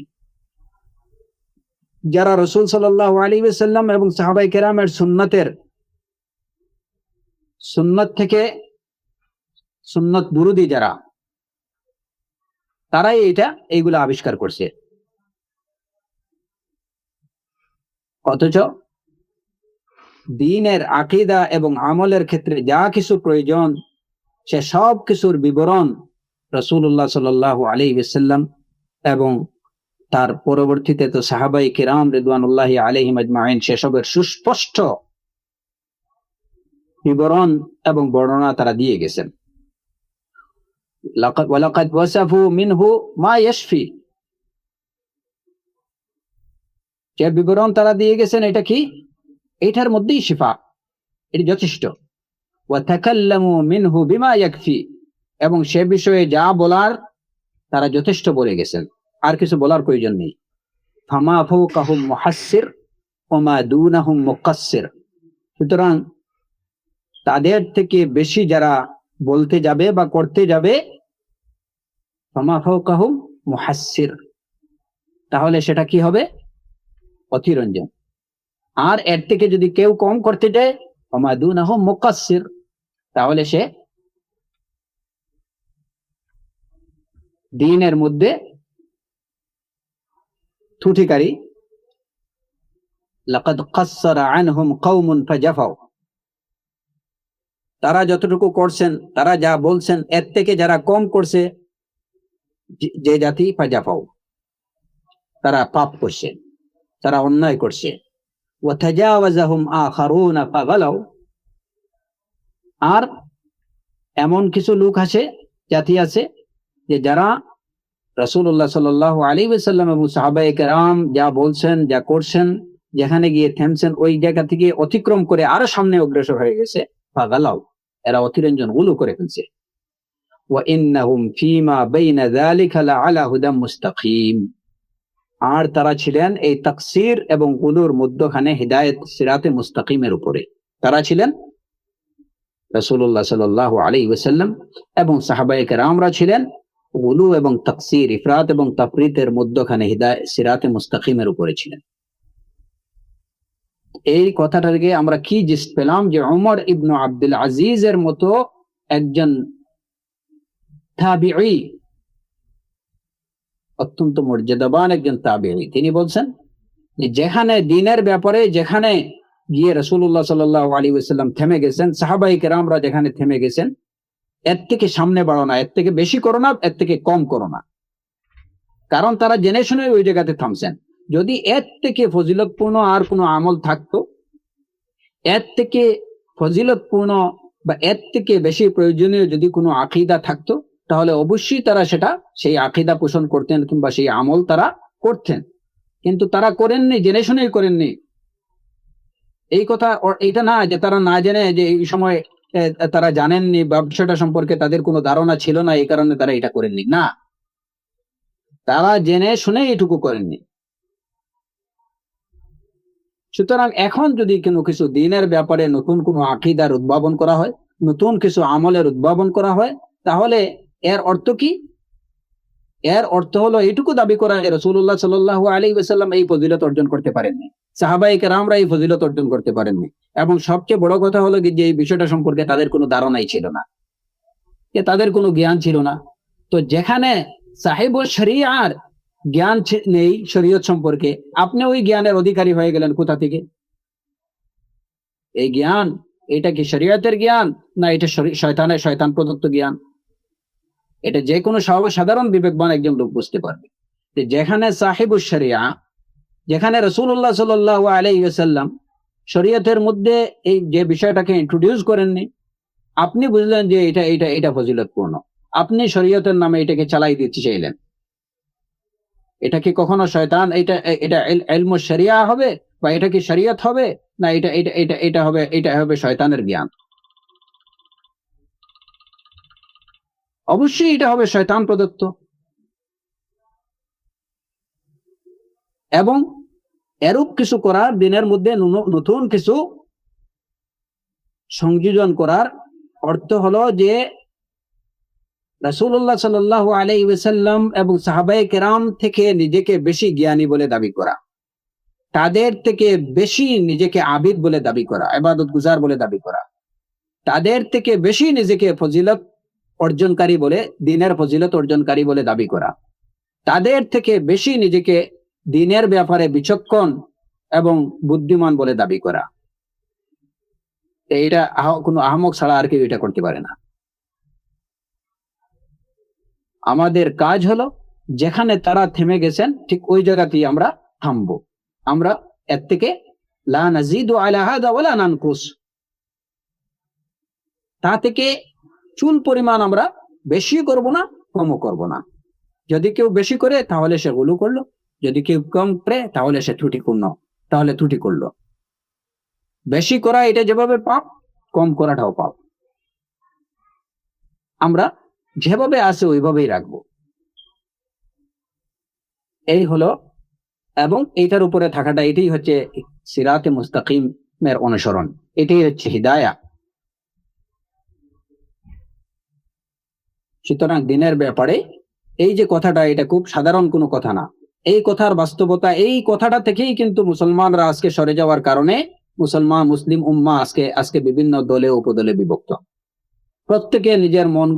যারা রাসূল সাল্লাল্লাহু আলাইহি ওয়াসাল্লাম এবং সাহাবায়ে কেরামের সুন্নত বিরোধী যারা, তারাই এইগুলো আবিষ্কার করছে। অথচ দ্বীনের আকীদা এবং আমলের ক্ষেত্রে যা কিছু প্রয়োজন সে সব কিছুর বিবরণ রাসূলুল্লাহ সাল্লাল্লাহু আলাইহি ওয়াসাল্লাম এবং তার পরবর্তীতে তো সাহাবায়ে কিরাম রিদওয়ানুল্লাহি আলাইহিম আজমাইন সেসবের সুস্পষ্ট বিবরণ এবং বর্ণনা তারা দিয়ে গেছেন। ওয়ালাকাদ ওয়াসাফু মিনহু মা ইয়াশফি, যে বিবরণ তারা দিয়ে গেছেন এটা কি? এটার মধ্যেই শিফা, এটি যথেষ্ট। ওয়া তাকাল্লামু মিনহু বিমা ইয়াকফি, এবং সে বিষয়ে যা বলার তারা যথেষ্ট বলে গেছেন, আর কিছু বলার প্রয়োজন নেই। ফামা ফাওকাহুম মুহাসসির ওয়া মা দুনাহুম মুকাসসির, সুতরাং তাদের থেকে বেশি যারা বলতে যাবে বা করতে যাবে, ফামা ফাওকাহুম মুহাসসির, তাহলে সেটা কি হবে? অতিরঞ্জন। আর এর থেকে যদি কেউ কম করতে যায়, ফামা দুনাহুম মুকাসসির, তাহলে সে দ্বীনের মধ্যে ত্রুটিকারী। লাকাদ কাসসারা আনহুম কওমুন ফাজাফাউ, তারা যতটুকু করছেন, তারা যা বলছেন এর থেকে যারা কম করছে যে জাতি ফাজাফাও, তারা পাপ করছে, তারা অন্যায় করছে। ওয়াতাজাওয়াজাহুম আখারুনা ফাগালাও, আর এমন কিছু লোক আছে, জাতি আছে, যে যারা রাসূলুল্লাহ সাল্লাল্লাহু আলাইহি ওয়াসাল্লাম এবং সাহাবায়ে কেরাম যা বলছেন, যা করছেন, যেখানে গিয়ে থেমছেন, ওই জায়গা থেকে অতিক্রম করে আরো সামনে অগ্রসর হয়ে গেছে। ফাগালাও, এরা অতিরঞ্জন গুলো করে ফেলছে। ওয়া ইন্নাহুম ফীমা বাইনা যালিকা লাআলা হুদাম মুস্তাকিম, আর তারা ছিলেন এই তাকসির এবং গুলুর মধ্যখানে হিদায়াত সিরাতে মুস্তাকিমের উপরে। তারা ছিলেন রাসূলুল্লাহ সাল্লাল্লাহু আলাইহি ওয়াসাল্লাম এবং সাহাবায়ে কেরামরা ছিলেন গুলু এবং তাকসির, ইফরাত এবং তাফরিতের মধ্যখানে হিদায়াত সিরাতে মুস্তাকিমের উপরে ছিলেন। এই কথাটা থেকে আমরা কি জিনিস পেলাম, যে উমর ইবনে আব্দুল আজিজের মতো একজন তাবিঈ, অত্যন্ত মর্যাদাবান একজন তাবিঈ, তিনি বলছেন যে যেখানে দ্বীনের ব্যাপারে যেখানে গিয়ে রাসূলুল্লাহ সাল্লাল্লাহু আলাইহি ওয়াসাল্লাম থেমে গেছেন, সাহাবায়ে কেরামরা যেখানে থেমে গেছেন, এর থেকে সামনে বাড়ো না, এর থেকে বেশি করো না, এর থেকে কম করো না। কারণ তারা জেনে শুনে ওই জায়গাতে থামছেন। যদি এর থেকে ফজিলতপূর্ণ আর কোনো আমল থাকতো, এর থেকে ফজিলতপূর্ণ বা এর থেকে বেশি প্রয়োজনীয় যদি কোনো আকীদা থাকতো, তাহলে অবশ্যই তারা সেই আকীদা পোষণ করতেন কিংবা সেই আমল তারা করতেন। কিন্তু তারা করেননি, জেনে শুনেই করেননি। এই কথা এটা না যে তারা না জেনে, যে এই সময় তারা জানেননি বা বিষয়টা সম্পর্কে তাদের কোনো ধারণা ছিল না, এই কারণে তারা এটা করেননি, না, তারা জেনে শুনে এটুকু করেননি। সুতরাং এখন যদি কোনো কিছু দ্বীনের ব্যাপারে নতুন কোনো আকীদার উদ্ভাবন করা হয়, নতুন কিছু আমলের উদ্ভাবন করা হয়, তাহলে এর অর্থ কি? এর অর্থ হলো এইটুকু দাবি করা যে রাসূলুল্লাহ সাল্লাল্লাহু আলাইহি ওয়াসাল্লাম এই ফজিলত অর্জন করতে পারেননি, সাহাবায়ে কেরামরা এই ফজিলত অর্জন করতে পারেননি, এবং সবচেয়ে বড় কথা হলো যে এই বিষয়টা সম্পর্কে তাদের কোনো ধারণাই ছিল না, যে তাদের কোনো জ্ঞান ছিল না। তো যেখানে সাহিবুল শরিয়ার জ্ঞান নেই শরীয়ত সম্পর্কে, আপনি ওই জ্ঞানের অধিকারী হয়ে গেলেন কোথা থেকে? এই জ্ঞান, এটা কি শরীয়তের জ্ঞান, না এটা শয়তান প্রদত্ত জ্ঞান? এটা যে কোনো সাধারণ বিবেকবান একজন লোক বুঝতে পারবে যে যেখানে সাহিবুল শরিয়া, যেখানে রাসূলুল্লাহ সাল্লাল্লাহু আলাইহি ওয়াসাল্লাম শরীয়তের মধ্যে এই যে বিষয়টাকে ইন্ট্রোডিউস করেননি, আপনি বুঝলেন যে এটা এটা এটা ফজিলতপূর্ণ, আপনি শরীয়তের নামে এটাকে চালাই দিতে চাইলেন। এটা কি কখনো শয়তান, এটা এটা ইলমু শরিয়া হবে, বা এটা কি শরীয়ত হবে, না এটা এটা এটা এটা হবে শয়তানের জ্ঞান? অবশ্যই এটা হবে শয়তান প্রদত্ত। এবং এরূপ কিছু করার, দিনের মধ্যে নতুন কিছু সংযোজন করার অর্থ হলো যে রাসূলুল্লাহ সাল্লাল্লাহু আলাইহি ওয়াসাল্লাম এবং সাহাবায়ে কেরাম থেকে নিজেকে বেশি জ্ঞানী বলে দাবি করা, তাদের থেকে বেশি নিজেকে আবিদ বলে দাবি করা, ইবাদত গুজার বলে দাবি করা, তাদের থেকে বেশি নিজেকে ফজিলত অর্জনকারী বলে, দ্বীনের ফজিলত অর্জনকারী বলে দাবি করা, তাদের থেকে বেশি নিজেকে দ্বীনের ব্যাপারে বিচক্ষণ এবং বুদ্ধিমান বলে দাবি করা, এটা কোনো আহমক ছাড়া আর কেউ এটা করতে পারে না। আমাদের কাজ হলো যেখানে তারা থেমে গেছেন ঠিক ওই জায়গাতেই আমরা থামবো। আমরা এর থেকে লা নাজিদু আলা হাদা ওয়ালা নানকুস, তা থেকে চুল পরিমাণ আমরা বেশি করব না, কমও করব না। যদি কেউ বেশি করে তাহলে সে গুলু করলো, যদি কেউ কম করে তাহলে সে ত্রুটি করলো। বেশি করা এটা যেভাবে পাপ, কম করাটাও পাপ। আমরা যেভাবে আছে ওইভাবেই রাখবো, এই হলো। এবং এইটার উপরে থাকাটা, এটাই হচ্ছে সিরাতে মুস্তাকিমের অনুসরণ, এটাই হচ্ছে হিদায়া। সুতরাং দ্বীনের ব্যাপারে এই যে কথাটা, এটা খুব সাধারণ কোনো কথা না। এই কথার বাস্তবতা, এই কথাটা থেকেই কিন্তু মুসলমানরা আজকে সরে যাওয়ার কারণে মুসলিম উম্মাহ আজকে বিভিন্ন দলে উপদলে বিভক্ত। প্রত্যেকে নিজের মন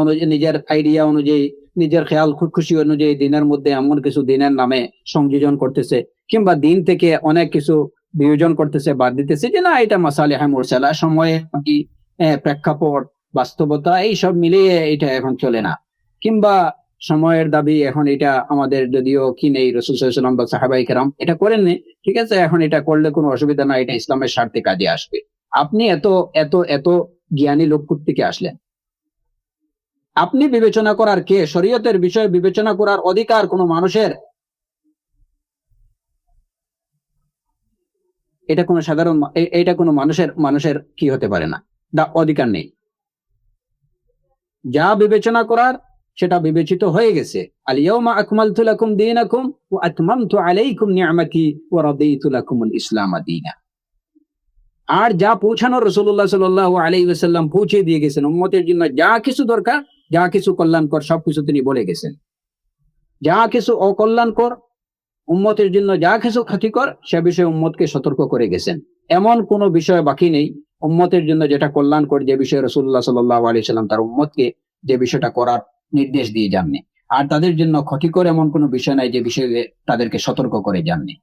অনুযায়ী, নিজের আইডিয়া অনুযায়ী, নিজের খেয়াল খুশি অনুযায়ী দ্বীনের মধ্যে এমন কিছু দ্বীনের নামে সংযোজন করতেছে, কিংবা দ্বীন থেকে অনেক কিছু বিয়োজন করতেছে, বাদ দিতেছে, যে না এটা মাসালিহ মুরসালা, সময়ে প্রেক্ষাপট, বাস্তবতা, এইসব মিলিয়ে এটা এখন চলে না। কিংবা সময়ের দাবি, এখন এটা আমাদের যদিও কি নেই, রাসূল সাল্লাল্লাহু আলাইহি ওয়াসাল্লাম বা সাহাবায়ে কেরাম এটা করেননি, ঠিক আছে, এখন এটা করলে কোনো অসুবিধা নাই, এটা ইসলামের স্বার্থে কাজে আসবে। আপনি এত এত এত জ্ঞানী লোক থেকে আসলেন? আপনি বিবেচনা করার কে? শরীয়তের বিষয়ে বিবেচনা করার অধিকার কোনো মানুষের? এটা কোনো সাধারণ এটা কোনো মানুষের মানুষের কি হতে পারে না, অধিকার নেই। যা বিবেচনা করার সেটা বিবেচিত হয়ে গেছে। আল ইয়াউমা আকমালতু লাকুম দীনাকুম ওয়া আতমামতু আলাইকুম নি'মাতি ওয়া রাদিতু লাকুমুল ইসলাম দীনা। আর যা পৌঁছানোর রাসূলুল্লাহ সাল্লাল্লাহু আলাইহি ওয়াসাল্লাম পৌঁছে দিয়ে গেছেন, উম্মতের জন্য যা কিছু দরকার, যা কিছু কল্যাণকর সবকিছু তিনি বলে গেছেন। যা কিছু অকল্যাণকর, উম্মতের জন্য যা কিছু ক্ষতিকর, সে বিষয়ে উম্মতকে সতর্ক করে গেছেন। এমন কোন বিষয় বাকি নেই উম্মতের জন্য যেটা কল্যাণকর, যে বিষয়ে রাসূলুল্লাহ সাল্লাল্লাহু আলাইহি ওয়াসাল্লাম তার উম্মতকে যে বিষয়টা করার নির্দেশ দিয়ে যাননি। আর তাদের জন্য ক্ষতিকর এমন কোনো বিষয় নাই যে বিষয়ে তাদেরকে সতর্ক করে যাননি।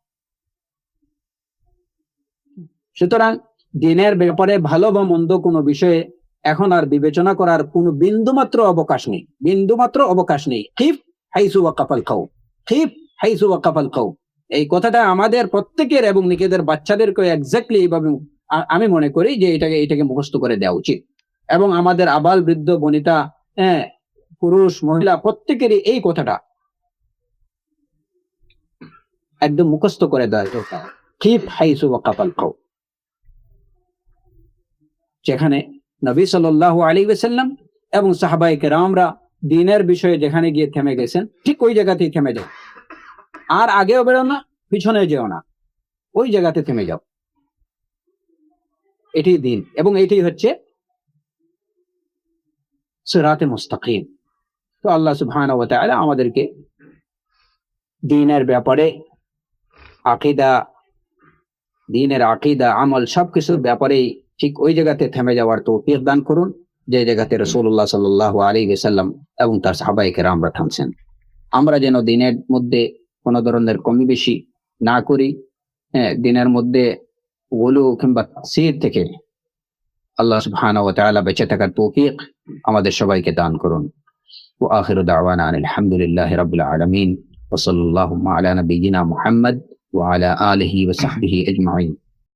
সুতরাং দিনের ব্যাপারে ভালো বা মন্দ কোনো বিষয়ে এখন আর বিবেচনা করার কোনো বিন্দুমাত্র অবকাশ নেই, বিন্দুমাত্র অবকাশ নেই। খিফ হাইসু ওয়াকাফাল খাউফ, খিফ হাইসু ওয়াকাফাল খাউফ, এই কথাটা আমাদের প্রত্যেকের এবং নিজেদের বাচ্চাদেরকে এক্স্যাক্টলি এইভাবে আমি মনে করি যে এটাকে মুখস্থ করে দেওয়া উচিত। এবং আমাদের আবাল বৃদ্ধ বনিতা, পুরুষ মহিলা প্রত্যেকেরই এই কথাটা একদম মুখস্থ করে দেওয়া দরকার। খিফ হাইসু ওয়াকাফাল খাউফ, যেখানে নবী সাল্লাল্লাহু আলাইহি ওয়াসাল্লাম এবং সাহাবায়ে কেরামরা দ্বীনের বিষয়ে যেখানে গিয়ে থেমে গেছেন, ঠিক ওই জায়গাতেই থেমে যাও। আর আগেও বেরো না, পিছনে যেও না, ওই জায়গাতে থেমে যাও। এটি দ্বীন এবং এটি হচ্ছে সিরাতে মুস্তাকিম। তো আল্লাহ সুবহানাহু ওয়া তাআলা আমাদেরকে দ্বীনের ব্যাপারে আকীদা, দ্বীনের আকীদা, আমল সবকিছুর ব্যাপারেই ঠিক ওই জায়গাতে থেমে যাওয়ার তৌফিক দান করুন, যে জায়গাতে রাসূলুল্লাহ সাল্লাল্লাহু আলাইহি ওয়াসাল্লাম এবং তার সাহাবায়ে কেরামরা থামছেন। আমরা যেন দ্বীনের মধ্যে কোনো ধরনের কমি বেশি না করি, দ্বীনের মধ্যে গুলু কিংবা তাকসীর থেকে আল্লাহ সুবহানাহু ওয়া তাআলা বেঁচে থাকার তৌফিক আমাদের সবাইকে দান করুন। ওয়া আখিরু দাওয়ানা আলহামদুলিল্লাহি রাব্বিল আলামিন ওয়া সাল্লাল্লাহু আলা নাবিয়িনা মুহাম্মদ ওয়া আলা আলিহি ওয়া সাহবিহি আজমাইন।